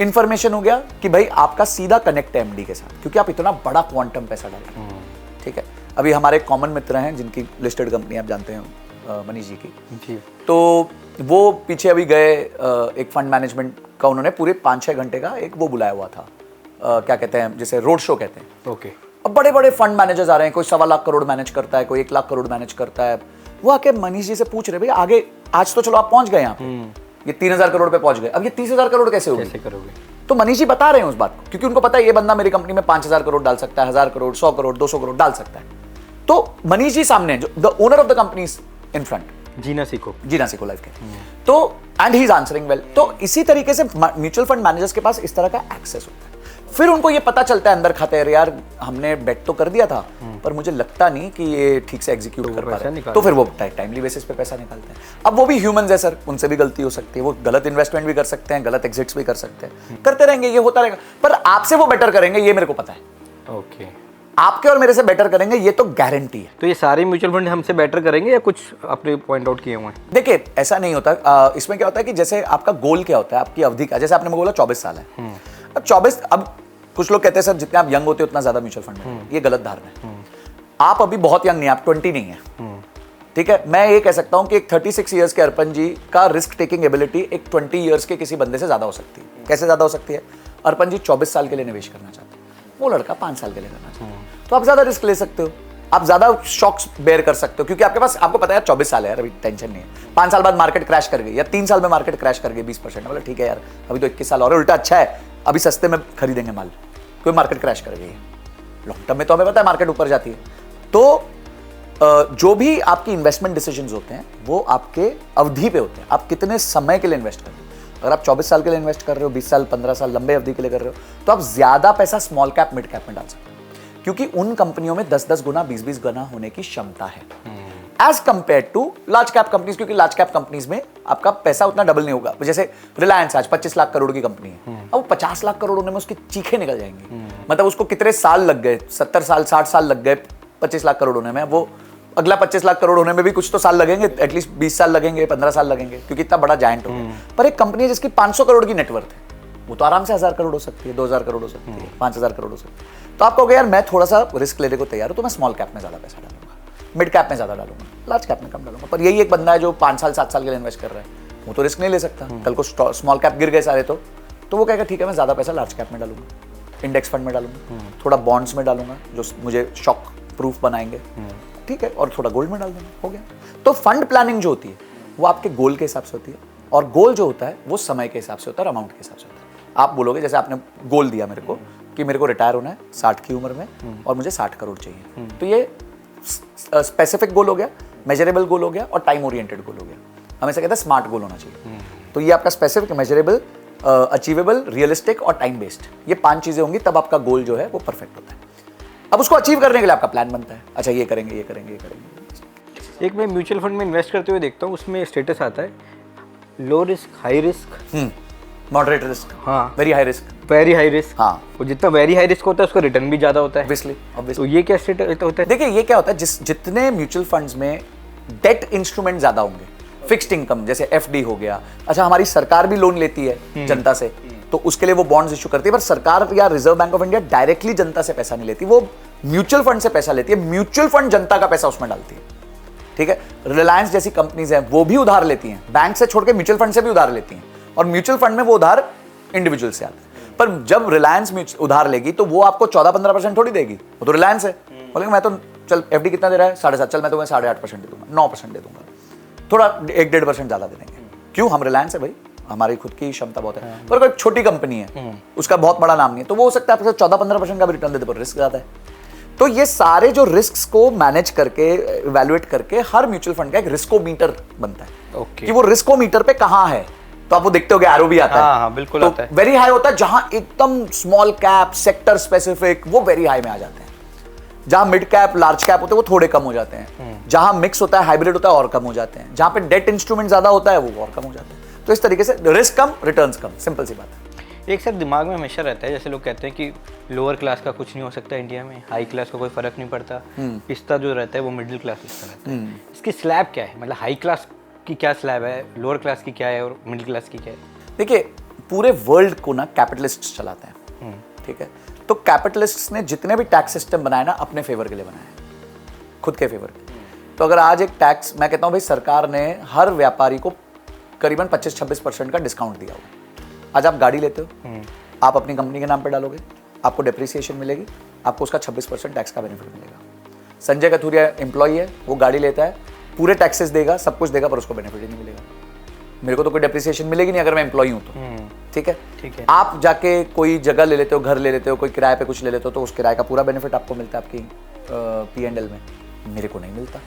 इंफॉर्मेशन हो गया कि भाई आपका सीधा कनेक्ट है एमडी के साथ, क्योंकि आप इतना बड़ा क्वांटम पैसा डाल रहे हैं। ठीक है, अभी हमारे कॉमन मित्र हैं जिनकी लिस्टेड कंपनी आप जानते हैं, मनीष जी की जी। तो वो पीछे अभी गए, एक फंड मैनेजमेंट का उन्होंने पूरे 5-6 घंटे का एक वो बुलाया हुआ था, क्या कहते हैं, जैसे रोड शो कहते हैं। ओके। अब बड़े बड़े फंड मैनेजर्स आ रहे हैं, कोई 1.25 लाख करोड़ मैनेज करता है, कोई 1 लाख करोड़ मैनेज करता है। वो आके मनीष जी से पूछ रहे, भाई आगे आज तो चलो आप पहुंच गए यहाँ पे, ये 3000 करोड़ पे पहुंच गए, अब ये 30,000 करोड़ कैसे होगी, कैसे करोगे? तो मनीष जी बता रहे हैं उस बात को, क्योंकि उनको पता है ये बंदा मेरी कंपनी में 5000 करोड़ डाल सकता है, 1000 करोड़, 100 करोड़, 200 करोड़ डाल सकता है। तो मनीष जी सामने, जो the owner of the company in front, जीना सीखो लाइफ के, तो and he is answering well. तो इसी तरीके से म्यूचुअल फंड मैनेजर्स के पास इस तरह का एक्सेस होता है। फिर उनको ये पता चलता है अंदर खाते हैं, यार हमने बेट तो कर दिया था, पर मुझे लगता नहीं कि ये ठीक से एग्जीक्यूट कर पा रहे हैं, तो फिर वो टाइमली बेसिस पे पैसा निकालते हैं। अब वो भी ह्यूमंस है सर, उनसे भी गलती हो सकती है, वो गलत इन्वेस्टमेंट भी कर सकते हैं, गलत एग्जिट्स भी कर सकते हैं, करते रहेंगे, ये होता रहेगा। पर आपसे वो बेटर करेंगे, ये मेरे को पता है। ओके। आपके और मेरे से बेटर करेंगे, ये तो गारंटी है। तो ये सारे म्यूचुअल फंड हमसे बेटर करेंगे या कुछ आपने पॉइंट आउट किए हुए हैं? देखिए ऐसा नहीं होता, इसमें क्या होता है कि जैसे आपका गोल क्या होता है, आपकी अवधि क्या, जैसे आपने बोला 24 साल है, अब 24, अब कुछ लोग कहते हैं सर जितने आप यंग होते हो उतना ज्यादा म्यूचुअल फंड में, ये गलत धारणा है। आप अभी बहुत यंग नहीं, आप 20 नहीं है, ठीक है। मैं ये कह सकता हूं कि एक 36 इयर्स के अर्पण जी का रिस्क टेकिंग एबिलिटी एक 20 इयर्स के किसी बंदे से ज्यादा हो सकती है। कैसे ज्यादा हो सकती है? अर्पण जी 24 साल के लिए निवेश करना चाहते हैं, वो लड़का 5 साल के लिए करना चाहता है, तो आप ज्यादा रिस्क ले सकते हो, आप ज्यादा शॉक्स बेयर कर सकते हो, क्योंकि आपके पास, आपको पता है यार 24 साल है यार, अभी टेंशन नहीं है। 5 साल बाद मार्केट क्रैश कर गई, या 3 साल में मार्केट क्रैश कर गई 20%, मतलब ठीक है यार, अभी तो 21 साल और उल्टा अच्छा है, अभी सस्ते में खरीदेंगे माल, कोई मार्केट क्रैश कर गई है। लॉन्ग टर्म में तो हमें पता है मार्केट ऊपर जाती है। तो जो भी आपकी इन्वेस्टमेंट डिसीजंस होते हैं वो आपके अवधि पे होते हैं, आप कितने समय के लिए इन्वेस्ट कर रहे हो। अगर आप 24 साल के लिए इन्वेस्ट कर रहे हो, 20 साल, 15 साल लंबे अवधि के लिए कर रहे हो, तो आप ज्यादा पैसा स्मॉल कैप, मिड कैप में डाल सकते हो, क्योंकि उन कंपनियों में 10-10 गुना, 20-20 गुना होने की क्षमता है as compared to large cap companies, क्योंकि लार्ज कैप कंपनीज में आपका पैसा उतना डबल नहीं होगा। जैसे रिलायंस आज 25 लाख करोड़ की कंपनी है, अब वो 50 लाख करोड़ होने में उसकी चीखें निकल जाएंगी, मतलब उसको कितने साल लग गए, 70 साल, 60 साल लग गए 25 लाख करोड़ होने में, वो अगला 25 लाख करोड़ होने में भी कुछ तो साल लगेंगे, एटलीस्ट 20 साल लगेंगे, 15 साल लगेंगे, क्योंकि इतना बड़ा जायंट हो गया। पर एक कंपनी है जिसकी 500 करोड़ की नेटवर्थ है, वो तो आराम से 1000 करोड़ हो सकती है, 2000 करोड़ हो सकती है, 5000 करोड़ हो सकती है। तो आप कहोगे यार मैं थोड़ा सा रिस्क लेने को तैयार हूं, तो मैं स्मॉल कैप में ज्यादा पैसा डालूंगा, मिड कैप में ज्यादा डालूंगा, लार्ज कैप में कम डालूंगा। पर यही एक बंदा है जो 5 साल 7 साल के लिए इन्वेस्ट कर रहा है, वो तो रिस्क नहीं ले सकता, कल को स्मॉल कैप गिर गए सारे, तो वो कहेगा ठीक है मैं ज्यादा पैसा लार्ज कैप में डालूंगा, इंडेक्स फंड में डालूंगा, थोड़ा बॉन्ड्स में डालूंगा जो मुझे शॉक प्रूफ बनाएंगे, ठीक है, और थोड़ा गोल्ड में डाल देना, हो गया। तो फंड प्लानिंग जो होती है वो आपके गोल के हिसाब से होती है, और गोल जो होता है वो समय के हिसाब से होता है, अमाउंट के हिसाब से होता है। आप बोलोगे जैसे आपने गोल दिया मेरे को कि मेरे को रिटायर होना है 60 की उम्र में और मुझे 60 करोड़ चाहिए, तो ये स्पेसिफिक गोल हो गया, मेजरेबल गोल हो गया, और टाइम ओरिएंटेड गोल हो गया। हम ऐसे कहते हैं स्मार्ट गोल होना चाहिए। तो ये आपका स्पेसिफिक, मेजरेबल, अचीवेबल, रियलिस्टिक और टाइम बेस्ड, ये 5 चीजें होंगी, तब आपका गोल जो है वो परफेक्ट होता है। अब उसको अचीव करने के लिए आपका प्लान बनता है, अच्छा ये करेंगे, ये करेंगे, ये करेंगे। एक मैं म्यूचुअल फंड में इन्वेस्ट करते हुए देखता हूँ, उसमें स्टेटस आता है low risk, high risk, moderate risk, हाँ, very high risk, very high risk, हाँ। और जितना वेरी हाई रिस्क होता है उसका रिटर्न भी ज्यादा होता है, ऑब्वियसली। तो ये क्या स्टेटस होता है? देखिए ये क्या होता है, जितने म्यूचुअल फंड्स में डेट इंस्ट्रूमेंट ज्यादा होंगे, फिक्स्ड इनकम जैसे एफडी हो गया, अच्छा हमारी सरकार भी लोन लेती है जनता से, तो उसके लिए वो बॉन्ड्स इशू करती है, पर सरकार या reserve bank of India directly जनता से पैसा नहीं लेती, वो म्यूचुअल फंड से पैसा लेती है, म्यूचुअल फंड जनता का पैसा उसमें डालती है, ठीक है। रिलायंस जैसी कंपनीज हैं वो भी उधार लेती हैं, बैंक से छोड़ के म्यूचुअल फंड से भी उधार लेती हैं, और म्यूचुअल फंड में वो उधार इंडिविजुअल से आता है। पर जब रिलायंस उधार लेगी तो वो आपको 14-15% थोड़ी देगी, वो तो रिलायंस है, बोलेंगे मैं तो चल एफडी कितना दे रहा है 7.5, चल मैं तुम्हें 8.5% दे दूंगा, 9% दे दूंगा, थोड़ा 1-1.5% ज्यादा दे देंगे, क्यों, हम रिलायंस है भाई, हमारी खुद की क्षमता बहुत है। पर कोई छोटी कंपनी है, उसका बहुत बड़ा नाम नहीं है, तो वो हो सकता है 14-15% का भी रिटर्न दे दे, पर रिस्क ज्यादा है। तो ये सारे जो रिस्क को मैनेज करके, इवैल्यूएट करके, हर म्यूचुअल फंड का एक रिस्कोमीटर बनता है, कि वो रिस्कोमीटर पे कहां है। तो आप वो देखते हो एरो भी आता है, हाँ, बिल्कुल आता है। वेरी हाई होता है, जहां एकदम स्मॉल कैप, सेक्टर स्पेसिफिक, वो वेरी हाई में आ जाते हैं। जहां मिड कैप, लार्ज कैप होते हैं वो थोड़े कम हो जाते हैं, जहां मिक्स होता है, हाइब्रिड होता है, और कम हो जाते हैं, जहां पे डेट इंस्ट्रूमेंट ज्यादा होता है वो और कम हो जाते हैं। तो इस तरीके से रिस्क कम, रिटर्न्स कम, सिंपल सी बात है। एक सर दिमाग में हमेशा रहता है, जैसे लोग कहते हैं कि लोअर क्लास का कुछ नहीं हो सकता इंडिया में, हाई क्लास का कोई फर्क नहीं पड़ता, पिस्ता जो रहता है वो मिडिल क्लास पिस्ता रहता है। इसकी स्लैब क्या है, मतलब हाई क्लास की क्या स्लैब है, लोअर क्लास की क्या है और मिडिल क्लास की क्या है? देखिए, पूरे वर्ल्ड को ना कैपिटलिस्ट चलाते हैं, ठीक है। तो कैपिटलिस्ट्स ने जितने भी टैक्स सिस्टम बनाए ना अपने फेवर के लिए बनाए, खुद के फेवर के। तो अगर आज एक टैक्स, मैं कहता हूँ भाई सरकार ने हर व्यापारी को करीबन 25-26% का डिस्काउंट दिया हुआ। आज आप गाड़ी लेते हो, आप अपनी कंपनी के नाम पे डालोगे, आपको डेप्रिसिएशन मिलेगी, आपको उसका 26% टैक्स का बेनिफिट मिलेगा। संजय कथुरिया एम्प्लॉई है, वो गाड़ी लेता है, पूरे टैक्सेस देगा, सब कुछ देगा, पर उसको बेनिफिट ही नहीं मिलेगा। मेरे को तो कोई डेप्रिसिएशन मिलेगी नहीं अगर मैं एम्प्लॉई हूँ तो, ठीक है। आप जाके कोई जगह ले लेते हो, घर ले लेते हो, कोई किराए पे कुछ ले लेते हो, तो उस किराए का पूरा बेनिफिट आपको मिलता है आपकी P&L में, मेरे को नहीं मिलता।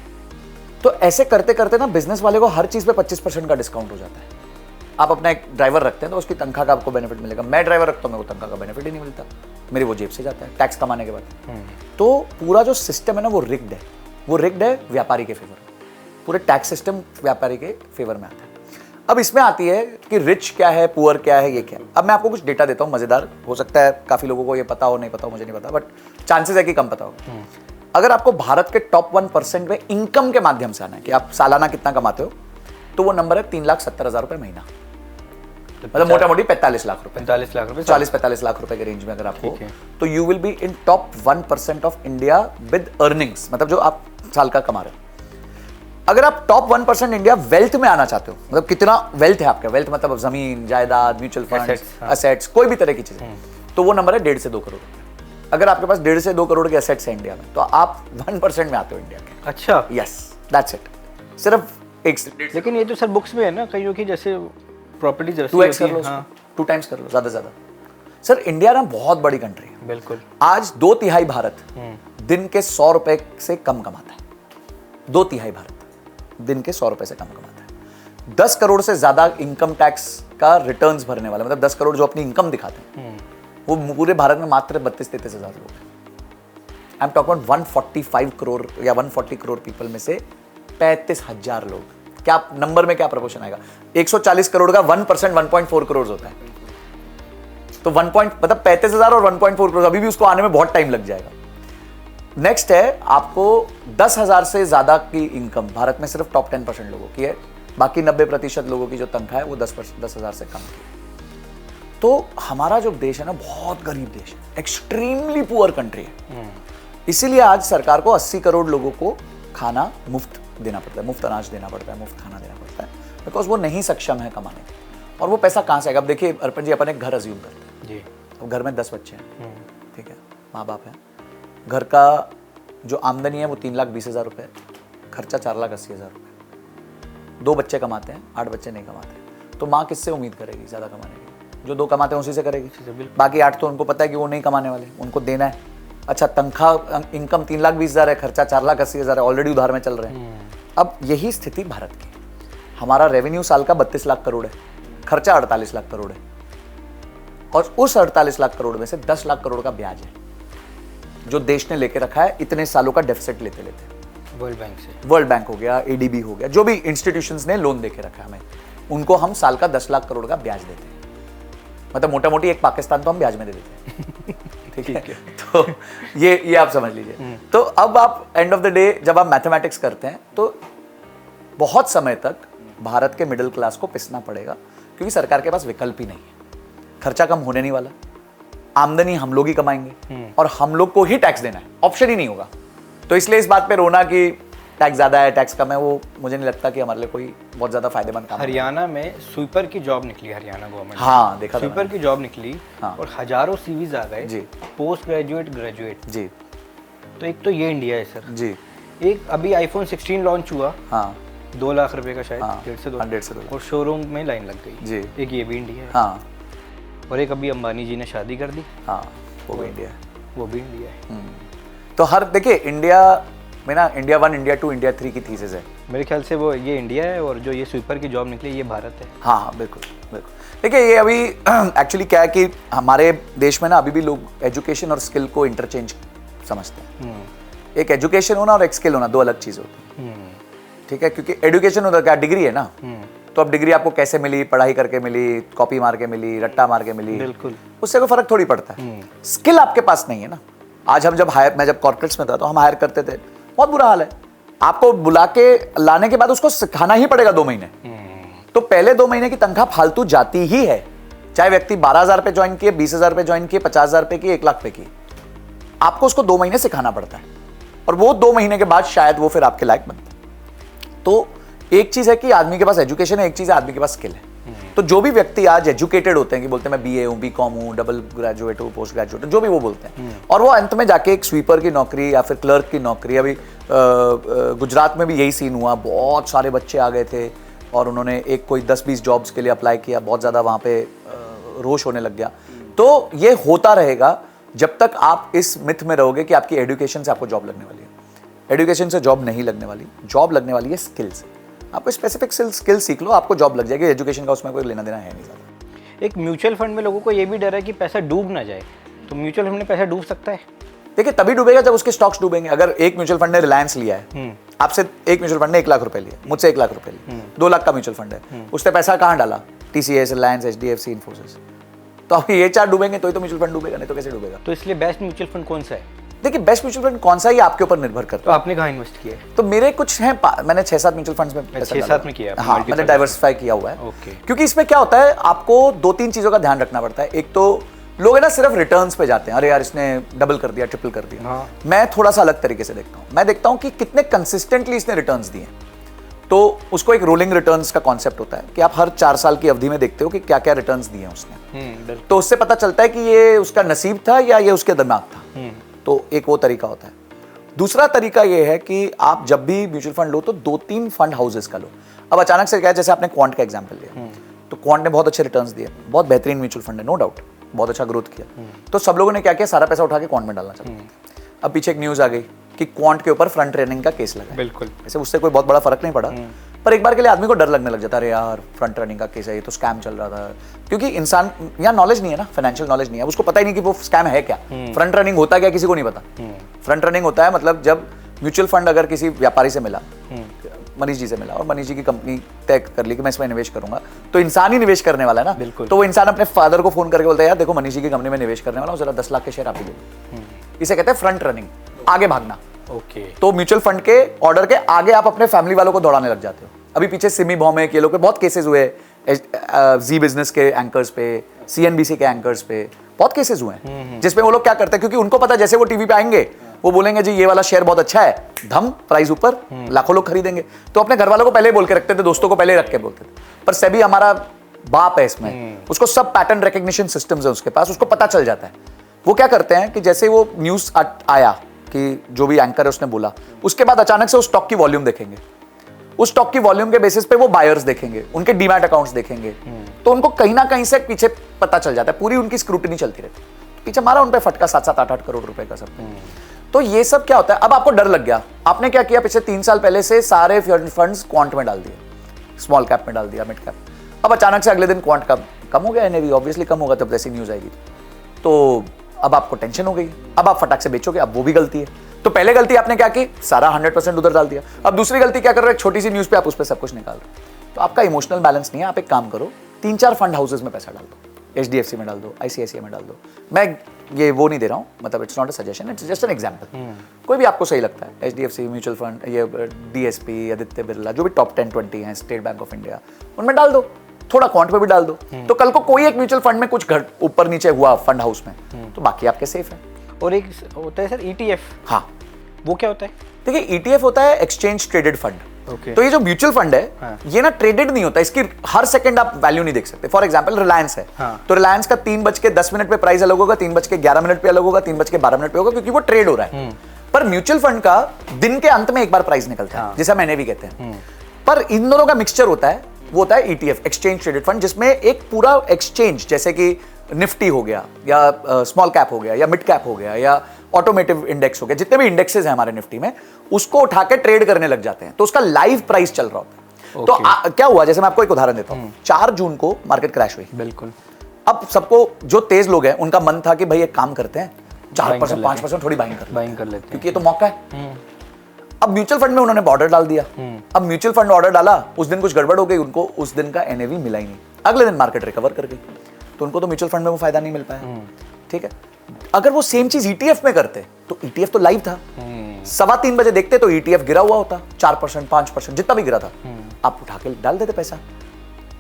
तो ऐसे करते करते ना बिजनेस वाले को हर चीज पे 25% का डिस्काउंट हो जाता है। आप अपना एक ड्राइवर रखते हैं तो उसकी तनख्वाह का आपको बेनिफिट मिलेगा, मैं ड्राइवर रखता हूँ, मेरे को तनख्वाह का बेनिफिट ही नहीं मिलता, मेरी वो जेब से जाता है टैक्स कमाने के बाद। तो पूरा जो सिस्टम है ना वो रिग्ड है, वो रिग्ड है व्यापारी के फेवर में, पूरे टैक्स सिस्टम व्यापारी के फेवर में आता है। अब इसमें आती है कि रिच क्या है, पुअर क्या है, ये क्या है। अब मैं आपको कुछ डेटा देता हूँ मजेदार, हो सकता है काफी लोगों को ये पता हो, नहीं पता हो, मुझे नहीं पता, बट चांसेस है कि कम पता होगा। अगर आपको भारत के टॉप 1% में इनकम के माध्यम से आना है कि आप सालाना कितना कमाते हो, तो वो नंबर है 3,70,000 रुपए महीना, मतलब मोटा मोटी 45 लाख रुपए, 40-45 लाख रुपए के रेंज में अगर आपको, तो you will be in top 1% of India with earnings, मतलब जो आप साल का कमा रहे हो। अगर आप टॉप 1% इंडिया वेल्थ में आना चाहते हो, मतलब कितना वेल्थ है आपका, वेल्थ मतलब जमीन, जायदाद, म्यूचुअल फंड, असेट्स, कोई भी तरह की चीजें, तो वो नंबर है 1.5 से 2 करोड़ रुपए। अगर आपके पास 1.5 से 2 करोड़ के एसेट्स हैं इंडिया में, तो आप 1% में आते हो इंडिया के। अच्छा, यस, दैट्स इट, सिर्फ एक। लेकिन ये तो सर बुक्स में है ना कईयों की, जैसे प्रॉपर्टी 2x कर लो, 2 टाइम्स कर लो, ज्यादा से ज्यादा। सर इंडिया ना बहुत बड़ी कंट्री है, बिल्कुल। आज 2/3 भारत दिन के 100 रुपए से कम कमाता है, 2/3 भारत दिन के 100 रुपए से कम कमाता है। 10 करोड़ से ज्यादा इनकम टैक्स का रिटर्न्स भरने वाला, मतलब 10 करोड़ जो अपनी इनकम दिखाते हैं, वो पूरे भारत में मात्र 32-33 हजार लोग हैं। आई एम टॉकिंग 145 करोड़ या 140 करोड़ पीपल में से 35,000 लोग। क्या नंबर में क्या प्रपोर्शन आएगा? 140 करोड़ का 1% 1.4 करोड़ होता है, तो 1 मतलब 35,000 और 1.4 करोड़, अभी भी उसको आने में बहुत टाइम लग जाएगा। नेक्स्ट है आपको 10,000 से ज्यादा की इनकम, भारत में सिर्फ टॉप 10% लोगों की है, बाकी 90% लोगों की जो तनख्वाह है वो 10,000 से कम की। तो हमारा जो देश है ना बहुत गरीब देश है, एक्सट्रीमली पुअर कंट्री है। इसीलिए आज सरकार को 80 करोड़ लोगों को खाना मुफ्त देना पड़ता है, मुफ्त अनाज देना पड़ता है, मुफ्त खाना देना पड़ता है, बिकॉज वो नहीं सक्षम है कमाने के। और वो पैसा कहाँ से आएगा? अब देखिए अर्पण जी, अपन एक घर अज्यूम करते हैं जी, तो घर में 10 बच्चे हैं, ठीक है, माँ बाप हैं, घर का जो आमदनी है वो 3,20,000 रुपये, खर्चा 4,80,000 रुपये। 2 बच्चे कमाते हैं, 8 बच्चे नहीं कमाते, तो माँ किससे उम्मीद करेगी ज़्यादा कमाने की? जो 2 कमाते हैं उसी से करेगी, बाकी 8 तो उनको पता है कि वो नहीं कमाने वाले, उनको देना है। अच्छा, तनख्वाह इनकम 3,20,000 है, खर्चा 4,80,000 है, ऑलरेडी उधार में चल रहे हैं। अब यही स्थिति भारत की, हमारा रेवेन्यू साल का 32 लाख करोड़ है, खर्चा 48 लाख करोड़ है, और उस 48 लाख करोड़ में से 10 लाख करोड़ का ब्याज है जो देश ने लेके रखा है इतने सालों का डेफिसिट लेते लेते। वर्ल्ड बैंक से, वर्ल्ड बैंक हो गया, ADB हो गया, जो भी इंस्टीट्यूशंस ने लोन देके रखा है हमें, उनको हम साल का 10 लाख करोड़ का ब्याज देते हैं। मतलब मोटा मोटी एक पाकिस्तान तो हम ब्याज में दे देते हैं। ठीक है, तो ये आप समझ लीजिए। तो अब आप एंड ऑफ द डे जब आप मैथमेटिक्स करते हैं तो बहुत समय तक भारत के मिडिल क्लास को पिसना पड़ेगा, क्योंकि सरकार के पास विकल्प ही नहीं है। खर्चा कम होने नहीं वाला, आमदनी हम लोग ही कमाएंगे और हम लोग को ही टैक्स देना है, ऑप्शन ही नहीं होगा। तो इसलिए इस बात पे रोना कि टैक्स ज्यादा है, टैक्स कम है, वो मुझे नहीं लगता कि हमारे लिए कोई बहुत ज्यादा फायदेमंद काम है। हरियाणा में स्वीपर की जॉब निकली, हरियाणा गवर्नमेंट, हाँ देखा, स्वीपर की जॉब निकली, हाँ, और हजारों सीवीज आ गए जी, पोस्ट ग्रेजुएट, ग्रेजुएट जी। तो एक तो ये इंडिया है सर जी। एक अभी iPhone 16 लॉन्च हुआ, हाँ, 2 लाख रुपए का शायद, हाँ, 1.5 से 2 लाख, और शोरूम में लाइन लग गई जी। एक ये भी इंडिया है, हाँ, और एक अभी अंबानी जी ने शादी कर दी, हाँ, वो भी इंडिया है, वो भी इंडिया है। तो हर देखिए इंडिया में ना इंडिया 1, इंडिया 2, इंडिया 3 की थीसिस है। मेरे ख्याल से वो ये इंडिया है, और जो ये स्वीपर की जॉब निकली ये भारत है। हाँ हाँ, बिल्कुल बिल्कुल। देखिए ये अभी एक्चुअली क्या है कि हमारे देश में ना अभी भी लोग एजुकेशन और स्किल को इंटरचेंज समझते हैं। एक एजुकेशन होना और एक स्किल होना 2 अलग चीज़ होती है, ठीक है, क्योंकि एजुकेशन होता क्या, डिग्री है ना, तो अब डिग्री आपको कैसे मिली, पढ़ाई करके मिली, कॉपी मार के मिली, रट्टा मार के मिली, बिल्कुल, उससे कोई फर्क थोड़ी पड़ता है। स्किल आपके पास नहीं है ना। आज हम मैं जब कॉर्पोरेट्स में था तो हम हायर करते थे, बहुत बुरा हाल है, आपको बुला के लाने के बाद उसको सिखाना ही पड़ेगा 2 महीने। तो पहले 2 महीने की तनख्वाह फालतू जाती ही है, चाहे व्यक्ति 12,000 पे ज्वाइन किए, 20,000 पे ज्वाइन किए, 50,000 पे किए, 1 लाख पे किए, आपको उसको 2 महीने सिखाना पड़ता है और वो 2 महीने के बाद शायद वो फिर आपके लायक बनता है। तो एक चीज है कि आदमी के पास एजुकेशन है, एक चीज है आदमी के पास स्किल है। तो जो भी व्यक्ति आज एजुकेटेड होते हैं कि बोलते हैं मैं बीए हूं, बीकॉम हूं, डबल ग्रेजुएट हूं, पोस्ट ग्रेजुएट हूं, जो भी वो बोलते हैं, और वो अंत में जाके एक स्वीपर की नौकरी या फिर क्लर्क की नौकरी, अभी गुजरात में भी यही सीन हुआ, बहुत सारे बच्चे आ गए थे और उन्होंने एक कोई 10-20 जॉब्स के लिए अप्लाई किया, बहुत ज़्यादा वहाँ पे रोष होने लग गया। तो ये होता रहेगा जब तक आप इस मिथ में रहोगे कि आपकी एजुकेशन से आपको जॉब लगने वाली है। एजुकेशन से जॉब नहीं लगने वाली, जॉब लगने वाली है स्किल से। आपको स्पेसिफिक स्किल सीख लो, आपको जॉब लग जाएगी। एजुकेशन का उसमें कोई लेना देना है नहीं ज़्यादा। एक म्यूचुअल फंड में लोगों को ये भी डर है कि पैसा डूब ना जाए, तो म्यूचुअल फंड में पैसा डूब सकता है? देखिए, तभी डूबेगा जब उसके स्टॉक्स डूबेंगे। अगर एक म्यूचुअल फंड ने रिलायंस लिया है, आपसे एक म्यूचुअल फंड ने 1 लाख रुपए लिया, मुझसे 1 लाख रुपए लिए, 2 लाख का म्यूचुअल फंड है, उसने पैसा कहाँ डाला? TCS, Reliance, HDFC, Infosys. तो अब ये 4 डूबेंगे तो ही तो म्यूचुअल फंड डूबेगा, नहीं तो कैसे डूबेगा? तो इसलिए बेस्ट म्यूचुअल फंड कौन सा है? देखिए, बेस्ट म्यूचुअल फंड कौन सा है ये आपके ऊपर निर्भर करता है। तो आपने कहाँ इन्वेस्ट किया है? तो मेरे कुछ हैं, मैंने 6-7 म्यूचुअल फंड्स में पैसा 6-7 में किया है? हाँ, मैंने डाइवर्सिफाई किया हुआ है। ओके। क्योंकि इसमें क्या होता है, आपको 2-3 चीजों का ध्यान रखना पड़ता है। एक तो लोग है ना सिर्फ रिटर्न्स पे जाते हैं, अरे यार इसने डबल कर दिया, ट्रिपल कर दिया। हाँ। मैं थोड़ा सा अलग तरीके से देखता हूँ। मैं देखता हूँ कि कितने कंसिस्टेंटली इसने रिटर्न्स दिए। तो उसको एक रोलिंग रिटर्न्स का कॉन्सेप्ट होता है कि आप हर 4 साल की अवधि में देखते हो कि क्या क्या रिटर्न्स दिए हैं उसने। तो उससे पता चलता है कि ये उसका नसीब था या ये उसके दिमाग था। तो एक वो तरीका होता है। दूसरा तरीका ये है कि आप जब भी म्यूचुअल फंड लो तो 2-3 फंड हाउसेस का लो। अब अचानक से क्या है, जैसे आपने क्वांट का एग्जांपल लिया, तो क्वांट ने बहुत अच्छे रिटर्न्स दिए, बहुत बेहतरीन म्यूचुअल फंड है, नो डाउट, बहुत अच्छा ग्रोथ किया। तो सब लोगों ने क्या किया, सारा पैसा उठा के क्वांट में डालना चाहते थे। अब पीछे एक न्यूज आ गई कि क्वांट के ऊपर फ्रंट रनिंग का केस लगा। बिल्कुल। वैसे उससे कोई बहुत बड़ा फर्क नहीं पड़ा, पर एक बार के लिए आदमी को डर लगने लग जाता है, अरे यार फ्रंट रनिंग का केस है, ये तो स्कैम चल रहा था। क्योंकि इंसान यहाँ नॉलेज नहीं है ना, फाइनेंशियल नॉलेज नहीं है, उसको पता ही नहीं कि वो स्कैम है क्या। फ्रंट रनिंग होता क्या किसी को नहीं पता। फ्रंट रनिंग होता है मतलब जब म्यूचुअल फंड अगर किसी व्यापारी से मिला, मनीष जी से मिला और मनीष जी की कंपनी तय कर ली कि मैं इसमें निवेश करूंगा, तो इंसान ही निवेश करने वाला है ना। बिल्कुल। तो वो इंसान अपने फादर को फोन करके बोलता है, यार देखो मनीष जी की कंपनी में निवेश करने वाला हूं, जरा 10 लाख के शेयर आप ही दे। इसे कहते हैं फ्रंट रनिंग, आगे भागना। ओके। तो म्यूचुअल फंड के ऑर्डर के आगे आप अपने फैमिली वालों को दौड़ाने लग जाते हो। अभी पीछे सिमी भौमिक, ये लोग पे बहुत केसेस हुए, जी बिजनेस के एंकर्स पे, CNBC के एंकर्स पे बहुत केसेस हुए हैं, जिसमें वो लोग क्या करते हैं, क्योंकि उनको पता जैसे वो टीवी पे आएंगे वो बोलेंगे जी ये वाला शेयर बहुत अच्छा है, धम प्राइस ऊपर, लाखों लोग खरीदेंगे। तो अपने घर वालों को पहले बोल के रखते थे, दोस्तों को पहले रख के बोलते थे। पर सेबी हमारा बाप है इसमें, उसको सब पैटर्न रिकग्निशन सिस्टम्स है उसके पास, उसको पता चल जाता है। वो क्या करते हैं कि जैसे वो न्यूज आया कि जो भी एंकर है उसने बोला, उसके बाद अचानक से उस स्टॉक की वॉल्यूम देखेंगे, उस स्टॉक की वॉल्यूम के बेसिस पे वो बायर्स देखेंगे, उनके डीमैट अकाउंट्स देखेंगे, तो उनको कहीं ना कहीं से पीछे पता चल जाता है, पूरी उनकी स्क्रूटनी चलती रहती है, पीछे मारा उन पे फटका 7-7, 8-8 करोड़ रुपए का सब। तो ये सब क्या होता है, अब आपको डर लग गया, आपने क्या किया, पिछले 3 साल पहले से सारे फंड्स क्वांट में डाल दिए, स्मॉल कैप में डाल दिया, मिड कैप। अब अचानक से अगले दिन क्वांट का कम हो गया, NAV ऑब्वियसली कम होगा जब जैसी न्यूज आएगी, तो अब आपको टेंशन हो गई, अब आप फटाक से बेचोगे, अब वो भी गलती है। तो पहले गलती आपने क्या की, सारा 100% उधर डाल दिया। अब दूसरी गलती क्या कर रहे हो, एक छोटी सी न्यूज पे आप उस पर सब कुछ निकाल दो, तो आपका इमोशनल बैलेंस नहीं है। आप एक काम करो, 3-4 फंड हाउसेस में पैसा डाल दो, HDFC में डाल दो, ICICI में डाल दो। मैं ये वो नहीं दे रहा हूँ, मतलब it's not a suggestion, it's just an example. कोई भी आपको सही लगता है, HDFC म्यूचुअल फंड, ये DSP, आदित्य बिरला, जो भी टॉप 10-20 हैं, स्टेट बैंक ऑफ इंडिया, उनमें डाल दो, थोड़ा क्वांट पे भी डाल दो। तो कल को कोई एक म्यूचुअल फंड में कुछ ऊपर नीचे हुआ फंड हाउस में, तो बाकी आपके सेफ है। और एक होता है सर ETF। हाँ, वो क्या होता है? देखिए ETF होता है एक्सचेंज ट्रेडेड फंड। Okay. तो ये जो म्यूचुअल फंड है, हाँ। ये ना ट्रेडेड नहीं होता, इसकी हर सेकंड आप वैल्यू नहीं देख सकते। फॉर एग्जांपल रिलायंस है, हाँ। तो रिलायंस का 3:10 पे प्राइस अलग होगा, 3:11 पे अलग होगा, 3:12 पे होगा, क्योंकि वो ट्रेड हो रहा है। पर म्यूचुअल फंड का दिन के अंत में एक बार प्राइस निकलता है, जिसे हम NAV कहते हैं। पर इन दोनों का मिक्सचर होता है, वो होता है ETF, एक्सचेंज ट्रेडेड फंड, जिसमें एक पूरा एक्सचेंज, जैसे कि निफ्टी हो गया, या स्मॉल कैप हो गया, या मिड कैप हो गया, या ऑटोमेटिव इंडेक्स हो गया, जितने भी इंडेक्सेस हैं हमारे निफ्टी में, उसको उठा के ट्रेड करने लग जाते हैं। तो उसका लाइव प्राइस चल रहा होता है। तो क्या हुआ, जैसे मैं आपको एक उदाहरण देता हूँ, 4 जून को मार्केट क्रैश हुई। बिल्कुल। अब सबको, जो तेज लोग हैं, उनका मन था कि भाई एक काम करते हैं, 4%, 5% थोड़ी बाइंग कर लेते हैं, लेते हैं, क्योंकि ये तो मौका है। अब म्यूचुअल फंड में उन्होंने ऑर्डर डाल दिया, अब म्यूचुअल फंड ऑर्डर डाला, उस दिन कुछ गड़बड़ हो गई, उनको उस दिन का एनएवी मिला ही नहीं, अगले दिन मार्केट रिकवर कर गई, तो उनको तो म्यूचुअल फंड में वो फायदा नहीं मिल पाया। ठीक है, अगर वो सेम चीज ईटीएफ में करते तो ईटीएफ तो लाइव था, 3:15 बजे देखते तो ईटीएफ गिरा हुआ होता, 4% 5% जितना भी गिरा था, आप उठा के डाल देते पैसा।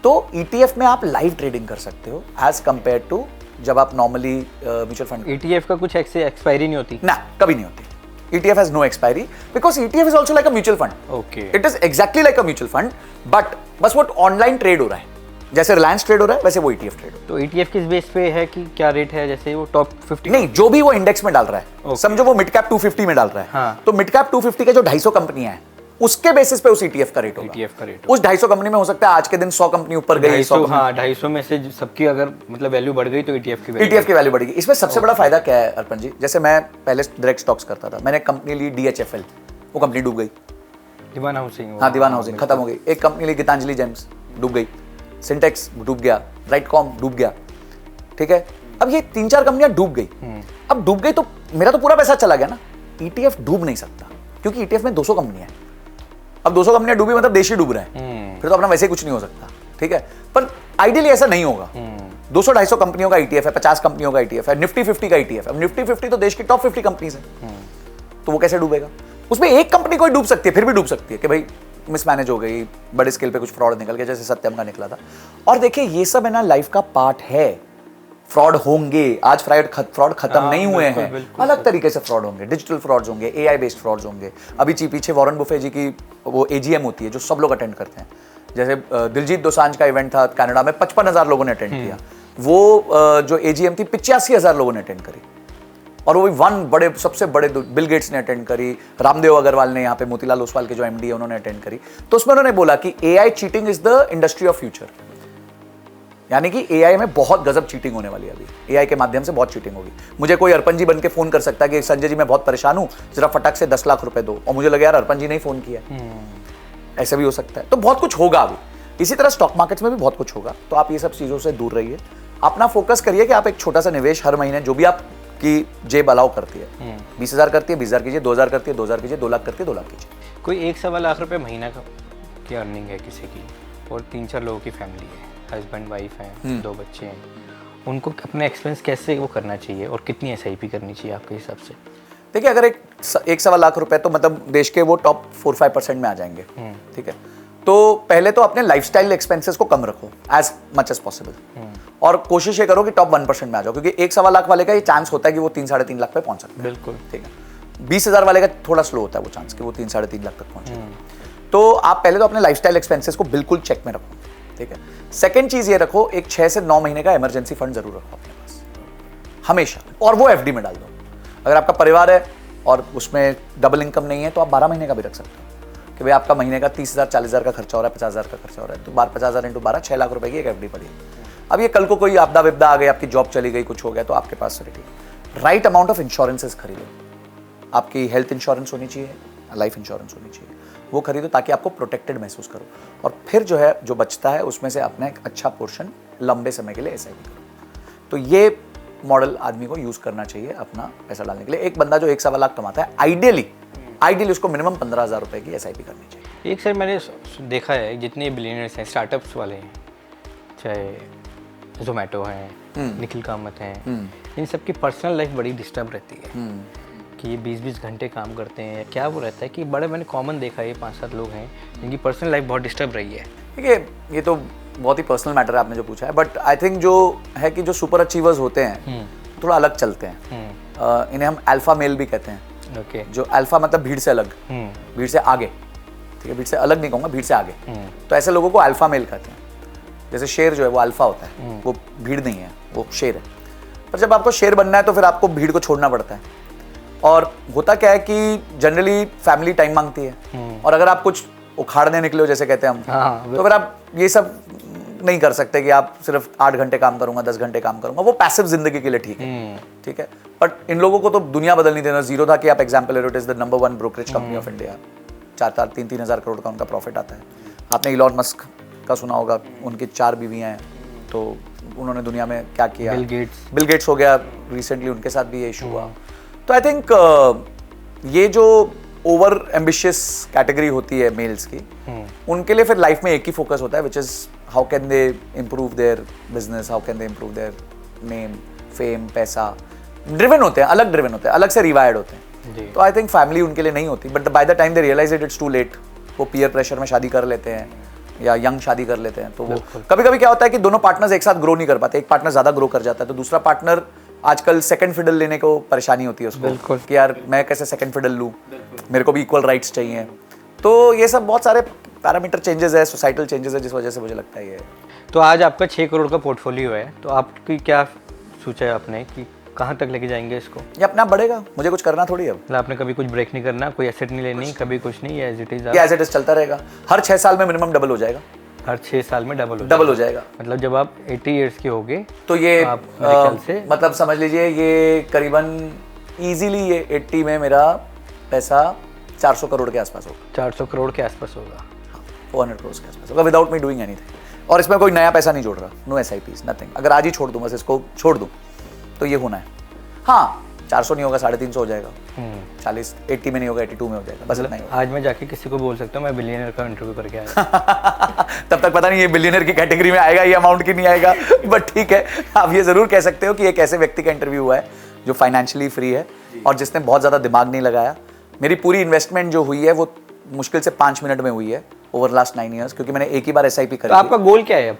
तो ईटीएफ में आप लाइव ट्रेडिंग कर सकते हो एज कंपेयर टू जब आप नॉर्मली म्यूचुअल फंड। ईटीएफ का कुछ ऐसे एक्सपायरी नहीं होती ना, कभी नहीं होती। ETF has no expiry because ETF is also like a mutual fund. Okay. It is exactly like a mutual fund, but बस वो ऑनलाइन ट्रेड हो रहा है, जैसे रिलायंस ट्रेड हो रहा है वैसे वो ETF ट्रेड हो रहा है। तो ETF किस बेस पे है कि क्या रेट है, जैसे वो टॉप 50? नहीं, जो भी वो इंडेक्स में डाल रहा है, समझो वो मिड कैप 250 में डाल रहा है, हाँ। तो मिड कैप 250 के जो 250 कंपनियां हैं उसके बेसिस पे उस ETF का रेट होगा। ETF का रेट उस 250 कंपनी में हो सकता है आज के दिन 100 कंपनी ऊपर गई, 100 हाँ 250 में से सबकी अगर मतलब वैल्यू बढ़ गई तो ETF की वैल्यू बढ़ेगी। इसमें सबसे बड़ा फायदा क्या है अर्पण जी, जैसे मैं पहले डायरेक्ट स्टॉक्स करता था, मैंने कंपनी ली DHFL, वो कंपनी डूब गई, दीवान हाउसिंग, हाँ दीवान हाउसिंग खत्म हो गई। एक कंपनी ली गीतांजलि जेम्स, डूब गई। सिंटेक्स डूब गया, राइटकॉम डूब गया। ठीक है, अब ये 3-4 कंपनियां डूब गई, अब डूब गई तो मेरा तो पूरा पैसा चला गया ना। ETF डूब नहीं सकता क्योंकि ETF में 200 कंपनियां हैं, अब 200 कंपनियां डूबी मतलब देश ही डूब रहा है, फिर तो अपना वैसे ही कुछ नहीं हो सकता। ठीक है, पर आइडियली ऐसा नहीं होगा। 200-250 कंपनियों का ETF है, 50 कंपनियों का ETF है, निफ्टी 50 का ETF है। अब निफ्टी 50 तो देश की टॉप 50 कंपनीज है, तो वो कैसे डूबेगा? उसमें एक कंपनी कोई डूब सकती है, फिर भी डूब सकती है कि भाई मिसमैनेज हो गई, बड़े स्केल पे कुछ फ्रॉड निकल गया, जैसे सत्यम का निकला था। और देखिए ये सब है ना लाइफ का पार्ट है, फ्रॉड होंगे, आज फ्रॉड खत्म नहीं हुए हैं, अलग तरीके से फ्रॉड होंगे, डिजिटल फ्रॉड्स होंगे, AI बेस्ड फ्रॉड्स होंगे। अभी पीछे वॉरेन बुफे जी की वो AGM होती है जो सब लोग अटेंड करते हैं, जैसे दिलजीत दोसांझ का इवेंट था कनाडा में, 55,000 लोगों ने अटेंड किया। वो जो AGM थी 85,000 लोगों ने अटेंड करी, और वो भी सबसे बड़े बिल गेट्स ने अटेंड करी, रामदेव अग्रवाल ने, यहाँ पे मोतीलाल ओसवाल के जो MD है उन्होंने अटेंड करी। तो उसमें उन्होंने बोला कि AI cheating is the industry of future, यानी कि AI में बहुत गजब चीटिंग होने वाली है। अभी AI के माध्यम से बहुत चीटिंग होगी। मुझे कोई अर्पण जी बन के फोन कर सकता है कि संजय जी मैं बहुत परेशान हूं, जरा फटक से 10 लाख रुपए दो, और मुझे लगे यार अर्पण जी ने ही फोन किया, ऐसा भी हो सकता है। तो बहुत कुछ होगा अभी। इसी तरह स्टॉक मार्केट्स में भी बहुत कुछ होगा, तो आप ये सब चीजों से दूर रहिए, अपना फोकस करिए कि आप एक छोटा सा निवेश हर महीने, जो भी आपकी जेब अलाउ करती है, 20,000 करती है 20,000 कीजिए, 2,000 करती है 2,000 कीजिए, 2 लाख करती है 2 लाख कीजिए। कोई 1-1.25 लाख रुपए महीना की अर्निंग है किसी की, और 3-4 लोगों की फैमिली है, हस्बैंड वाइफ हैं, 2 बच्चे हैं, उनको अपना एक्सपेंस कैसे वो करना चाहिए और कितनी SIP करनी चाहिए आपके हिसाब से? देखिए अगर 1-1.25 लाख रुपए तो मतलब देश के वो टॉप 4-5% में आ जाएंगे। ठीक है, तो पहले तो अपने लाइफस्टाइल एक्सपेंसेस को कम रखो एज मच एज पॉसिबल, और कोशिश ये करो कि टॉप 1% में आ जाओ, क्योंकि 1-1.25 लाख वाले का ये चांस होता है कि वो 3-3.5 लाख पे पहुंच सकता है। बिल्कुल। ठीक है, 20,000 वाले का थोड़ा स्लो होता है वो चांस कि वो 3-3.5 लाख तक पहुंचे। तो आप पहले तो अपने लाइफस्टाइल एक्सपेंसेस को बिल्कुल चेक में रखो। ठीक है, सेकंड चीज ये रखो, एक 6 से 9 महीने का इमरजेंसी फंड जरूर रखो अपने पास हमेशा, और वो FD में डाल दो। अगर आपका परिवार है और उसमें डबल इनकम नहीं है तो आप 12 महीने का भी रख सकते हो कि भाई आपका महीने का 30,000 40,000 का खर्चा हो रहा है, 50,000 का खर्चा हो रहा है, तो 50,000 × 12 6 लाख रुपए की एक FD पड़ी है। अब ये कल को कोई आपदा विपदा आ गई, आपकी जॉब चली गई, कुछ हो गया, तो आपके पास ready right amount of insurances खरीदो। आपकी हेल्थ इंश्योरेंस होनी चाहिए, लाइफ इंश्योरेंस होनी चाहिए, वो खरीदो ताकि आपको प्रोटेक्टेड महसूस करो, और फिर जो है जो बचता है उसमें से अपना एक अच्छा पोर्शन लंबे समय के लिए SIP करो। तो ये मॉडल आदमी को यूज करना चाहिए अपना पैसा डालने के लिए। एक बंदा जो 1-1.25 लाख कमाता है, आइडियली उसको मिनिमम 15,000 रुपए की SIP करनी चाहिए। एक सर मैंने देखा है जितने बिलियनर्स हैं, स्टार्टअप्स वाले हैं, चाहे जोमेटो हैं, निखिल कामत हैं, इन सब की पर्सनल लाइफ बड़ी डिस्टर्ब रहती है कि ये 20-20 घंटे काम करते हैं। क्या वो रहता है कि बड़े मैंने कॉमन देखा है, ये 5-7 लोग हैं जिनकी पर्सनल लाइफ बहुत डिस्टर्ब रही है। देखिए ये तो बहुत ही पर्सनल मैटर है आपने जो पूछा है, बट आई थिंक जो है कि जो सुपर अचीवर्स होते हैं थोड़ा अलग चलते हैं। इन्हें हम अल्फा मेल भी कहते हैं। ओके। जो अल्फा मतलब भीड़ से अलग, भीड़ से आगे। ठीक है, भीड़ से अलग नहीं कहूँगा, भीड़ से आगे। तो ऐसे लोगों को अल्फा मेल कहते हैं। जैसे शेर जो है वो अल्फा होता है, वो भीड़ नहीं है, वो शेर है। पर जब आपको शेर बनना है तो फिर आपको भीड़ को छोड़ना पड़ता है। और होता क्या है कि जनरली फैमिली टाइम मांगती है, और अगर आप कुछ उखाड़ने निकले हो जैसे कहते हैं हम, तो फिर आप ये सब नहीं कर सकते कि आप सिर्फ 8 घंटे काम करूंगा, 10 घंटे काम करूंगा, वो पैसिव जिंदगी के लिए ठीक है। ठीक है, बट इन लोगों को तो दुनिया बदलनी देना। जीरो था कि आप एग्जाम्पल ले रहे हो, it is the number 1 brokerage company of India, 4-3 हज़ार करोड़ का उनका प्रॉफिट आता है। आपने इलॉन मस्क का सुना होगा, उनकी 4 बीवियां हैं, तो उन्होंने दुनिया में क्या किया। बिल गेट्स हो गया रिसेंटली, उनके साथ भी ये इशू हुआ। तो आई थिंक ये जो ओवर एम्बिशियस कैटेगरी होती है मेल्स की, उनके लिए फिर लाइफ में एक ही फोकस होता है, which is how can they improve their business, how can they improve their name, fame, पैसा। ड्रिवन होते हैं, अलग ड्रिवन होते हैं, अलग से रिवायर्ड होते हैं। तो आई थिंक फैमिली उनके लिए नहीं होती, but by the time they realise it's too late, वो पीयर प्रेशर में शादी कर लेते हैं या यंग शादी कर लेते हैं। तो वो कभी कभी क्या होता है कि दोनों पार्टनर्स एक साथ ग्रो नहीं कर पाते, एक पार्टनर ज्यादा ग्रो कर जाता है तो दूसरा पार्टनर आजकल सेकंड फिडल लेने को परेशानी होती है उसको कि यार मैं कैसे सेकंड फिडल लूँ, मेरे को भी इक्वल राइट्स चाहिए। तो ये सब बहुत सारे पैरामीटर चेंजेस है, सोसाइटल चेंजेस है, जिस वजह से मुझे लगता है ये। तो आज आपका 6 करोड़ का पोर्टफोलियो है, तो आपकी क्या सोचा है आपने कि कहाँ तक लेके जाएंगे इसको? ये अपना बढ़ेगा, मुझे कुछ करना थोड़ी है। मतलब आपने कभी कुछ ब्रेक नहीं करना, कोई एसेट नहीं लेनी, कभी कुछ नहीं, as it is as it is चलता रहेगा। हर 6 साल में मिनिमम डबल हो जाएगा। हर 6 साल में डबल हो जाएगा। मतलब जब आप 80 ईयर्स के होगे तो ये आप मेरे ख्याल से मतलब समझ लीजिए ये करीबन इजीली ये 80 में मेरा पैसा 400 करोड़ के आसपास होगा। 400 करोड़ के आसपास होगा, 400 करोड़ के आसपास होगा, विदाउट मी डूइंग एनीथिंग। और इसमें कोई नया पैसा नहीं जोड़ रहा, नो SIPs, नथिंग। अगर आज ही छोड़ दूं, बस इसको छोड़ दूं तो ये होना है। हाँ 400 नहीं होगा, 350 हो जाएगा, 40 80 में नहीं होगा, 82 में हो जाएगा, बस इतना ही होगा। आज मैं जाके किसी को बोल सकता हूँ मैं बिलियनर का इंटरव्यू करके आया। तब तक पता नहीं ये बिलियनर की कैटेगरी में आएगा, ये अमाउंट की नहीं आएगा, बट ठीक है, आप ये जरूर कह सकते हो कि एक ऐसे व्यक्ति का इंटरव्यू हुआ है जो फाइनेंशियली फ्री है और जिसने बहुत ज्यादा दिमाग नहीं लगाया। मेरी पूरी इन्वेस्टमेंट जो हुई है वो मुश्किल से 5 मिनट में हुई है ओवर लास्ट 9 ईयर्स, क्योंकि मैंने एक ही बार SIP करी। तो आपका गोल क्या है अब?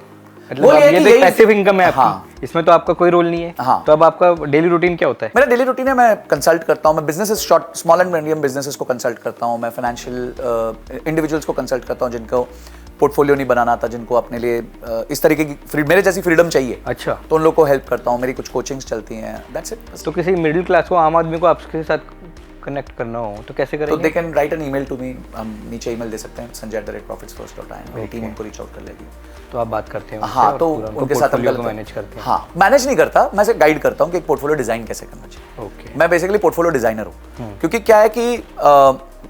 मतलब ये तो पैसिव इनकम है आपकी, इसमें तो आपका कोई रोल नहीं है। हाँ। तो अब आपका डेली रूटीन क्या होता है? मेरा डेली रूटीन है, मैं कंसल्ट करता हूँ, मैं businesses, short small and medium businesses को कंसल्ट करता हूँ, मैं फाइनेंशियल इंडिविजुअल्स को कंसल्ट करता हूँ जिनको पोर्टफोलियो नहीं बनाना था, जिनको अपने लिए इस तरीके की मेरे जैसी फ्रीडम चाहिए। अच्छा। तो उन लोग को हेल्प करता हूँ, मेरी कुछ कोचिंग्स चलती हैं, दैट्स इट। तो किसी मिडिल क्लास को, आम आदमी को आपके साथ कनेक्ट करना हो तो कैसे करेंगे? तो they can write an email to me, हम नीचे ईमेल दे सकते हैं sanjay@profitsfirst.in, मेरी टीम उनको रीच आउट कर लेगी। तो आप बात करते हैं? हाँ, तो उनके साथ हम मैनेज करते हैं? हाँ, मैनेज नहीं करता, मैं सिर्फ गाइड करता हूँ कि एक पोर्टफोलियो डिजाइन कैसे करना चाहिए। ओके। मैं बेसिकली पोर्टफोलियो डिजाइनर हूँ, क्योंकि क्या है कि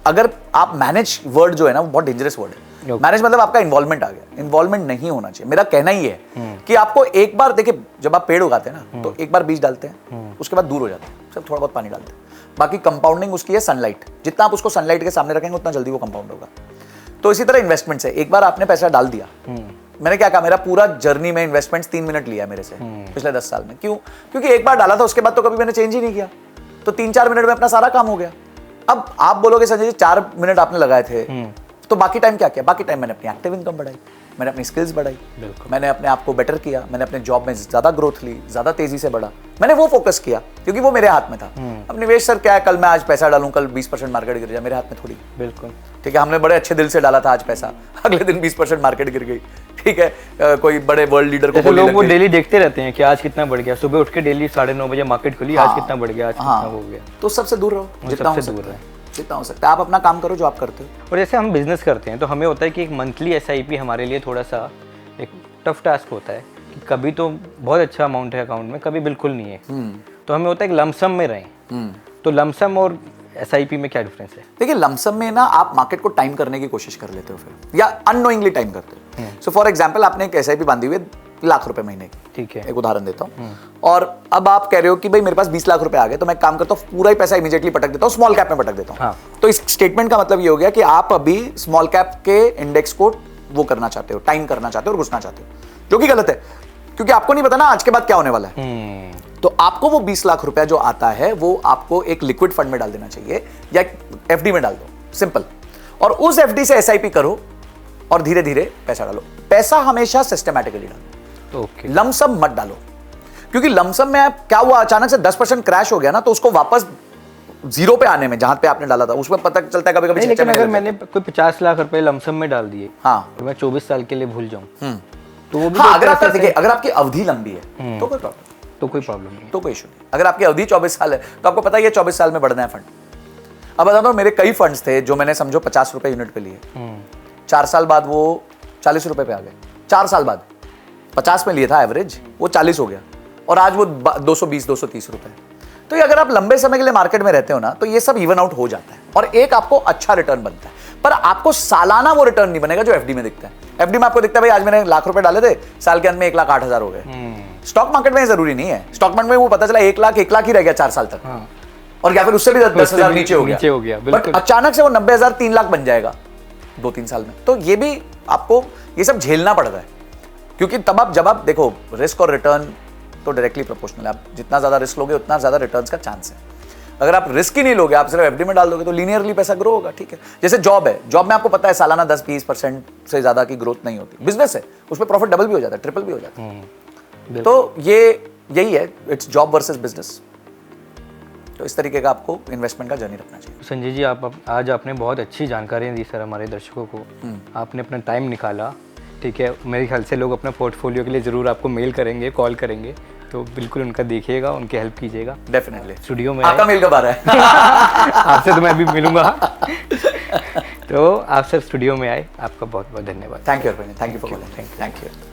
अगर आप मैनेज वर्ड जो है ना वो बहुत डेंजरस वर्ड है। मैनेज मतलब आपका इन्वॉल्वमेंट आ गया, इन्वॉल्वमेंट नहीं होना चाहिए। मेरा कहना ही है कि आपको एक बार देखिए, जब आप पेड़ उगाते हैं ना तो एक बार बीज डालते हैं, उसके बाद दूर हो जाते हैं, सिर्फ थोड़ा बहुत पानी डालते हैं, बाकी कंपाउंडिंग उसकी है सनलाइट। जितना आप उसको सनलाइट के सामने रखेंगे उतना जल्दी वो कंपाउंड होगा। तो इसी तरह इन्वेस्टमेंट से एक बार आपने पैसा डाल दिया, मैंने क्या कहा, मेरा पूरा जर्नी में इन्वेस्टमेंट्स 3 मिनट लिया मेरे से पिछले 10 साल में। क्यों? क्योंकि एक बार डाला था, उसके बाद तो कभी मैंने चेंज ही नहीं किया, तो 3-4 मिनट में अपना सारा काम हो गया। अब आप बोलोगे संजय जी 4 मिनट आपने लगाए थे, तो बाकी टाइम क्या किया? बाकी टाइम मैंने अपनी एक्टिव इनकम बढ़ाई, मैंने अपनी स्किल्स बढ़ाई, मैंने अपने आप को बेटर किया, मैंने अपने जॉब में ज्यादा ग्रोथ ली, ज्यादा तेजी से बढ़ा, मैंने वो फोकस किया क्योंकि वो मेरे हाथ में था। अब निवेश सर क्या है, कल मैं आज पैसा डालूं, कल 20% मार्केट गिर जाए, मेरे हाथ में थोड़ी। बिल्कुल ठीक है, हमने बड़े अच्छे दिल से डाला था आज पैसा, अगले दिन 20% मार्केट गिर गई। ठीक है, कोई बड़े वर्ल्ड लीडर को लोग वो डेली देखते रहते हैं कि आज कितना बढ़ गया, सुबह उठ के डेली 9:30 बजे मार्केट खुली, आज कितना बढ़ गया, आज कितना हो गया। तो सबसे दूर रहो, जितना हो सकता है। आप अपना काम करो जो आप करते हो। और जैसे हम बिजनेस करते हैं तो हमें होता है कि एक मंथली SIP हमारे लिए थोड़ा सा एक टफ टास्क होता है कि कभी तो बहुत अच्छा अमाउंट है अकाउंट में, कभी बिल्कुल नहीं है। तो हमें होता है कि लमसम में रहें। तो लमसम और SIP में क्या डिफरेंस है? देखिए, लमसम में ना आप मार्केट को टाइम करने की कोशिश कर लेते हो फिर, या अननोइंगली टाइम करते हो। सो फॉर एग्जांपल, आपने एक SIP बांधी हुई है लाख रुपए महीने की, ठीक है, एक उदाहरण देता हूँ, और अब आप कह रहे हो कि भाई मेरे पास 20 लाख रुपए आ गए, तो मैं काम करता हूँ पूरा ही पैसा इमीडिएटली पटक देता हूँ, स्मॉल कैप में पटक देता हूँ। हाँ। तो इस स्टेटमेंट का मतलब ये हो गया कि आप अभी स्मॉल कैप के इंडेक्स को वो करना चाहते हो, टाइम करना चाहते हो और घुसना चाहते हो, जो कि गलत है, क्योंकि आपको नहीं पता ना आज के बाद क्या होने वाला है। तो आपको वो 20 लाख रुपया जो आता है वो आपको एक लिक्विड फंड में डाल देना चाहिए या FD में डाल दो, सिंपल। और उस FD से SIP करो और धीरे धीरे पैसा डालो। पैसा हमेशा सिस्टमैटिकली डालो, लमसम मत डालो, क्योंकि लमसम में आप क्या हुआ, अचानक से 10% क्रैश हो गया ना, तो उसको वापस जीरो पे आने में, जहां पे आपने डाला था उसमें पता चलता है कभी-कभी। लेकिन अगर मैंने कोई 50 लाख रुपए लमसम में डाल दिए, हाँ, तो मैं 24 साल के लिए भूल जाऊं, तो वो भी हाँ, अगर आपका देखिए, अगर आपकी अवधि लंबी है तो कोई प्रॉब्लम नहीं, तो कोई इशू नहीं। अगर आपकी अवधि 24 साल है तो आपको पता है 24 साल में बढ़ना है फंड। अब बताता हूँ, मेरे कई फंड्स थे जो मैंने समझो 50 रुपए यूनिट पे लिए, 4 साल बाद वो 40 रुपए पे आ गए। 4 साल बाद 50 में लिए था एवरेज, वो 40 हो गया, और आज वो 220-230 रुपए। तो ये अगर आप लंबे समय के लिए मार्केट में रहते हो ना, तो ये सब इवन आउट हो जाता है और एक आपको अच्छा रिटर्न बनता है। पर आपको सालाना वो रिटर्न नहीं बनेगा जो FD में दिखता है। FD में आपको दिखता है भाई आज मैंने लाख रुपए डाले थे, साल के अंत में 1,08,000 हो गए। स्टॉक मार्केट में जरूरी नहीं है, स्टॉक मार्केट में वो पता चला 1 लाख ही रह गया 4 साल तक। और या फिर उससे भी 10,000 नीचे हो नीचे हो गया, बट बिल्कुल। अचानक से वो 90,000 3 लाख बन जाएगा 2-3 साल में। तो ये भी आपको ये सब झेलना पड़ता है, क्योंकि तब आप जब आप देखो रिस्क और रिटर्न तो डायरेक्टली प्रोपोर्शनल है। आप जितना ज्यादा रिस्क लोगे उतना ज्यादा रिटर्न्स का चांस है। अगर आप रिस्क ही नहीं लोगे, आप सिर्फ एफडी में डाल दोगे तो लीनियरली पैसा ग्रो होगा, ठीक है। जैसे जॉब है, जॉब में आपको पता है सालाना 10-20% से ज्यादा की ग्रोथ नहीं होती। बिजनेस है, उसमें प्रॉफिट डबल भी हो जाता है, ट्रिपल भी हो जाता है। तो ये यही है, इट्स जॉब वर्सेस बिजनेस। तो इस तरीके का आपको इन्वेस्टमेंट का जर्नी रखना चाहिए। संजय जी, आप आज आपने बहुत अच्छी जानकारियाँ दी सर हमारे दर्शकों को। आपने अपना टाइम निकाला, ठीक है। मेरे ख्याल से लोग अपना पोर्टफोलियो के लिए ज़रूर आपको मेल करेंगे, कॉल करेंगे, तो बिल्कुल उनका देखिएगा, उनकी हेल्प कीजिएगा। डेफिनेटली। स्टूडियो में आपका मेल कब आ रहा है? आपसे तो मैं अभी मिलूंगा। तो आप सर स्टूडियो में आए, आपका बहुत बहुत धन्यवाद। Thank you Arpit, thank you for calling. Thank you.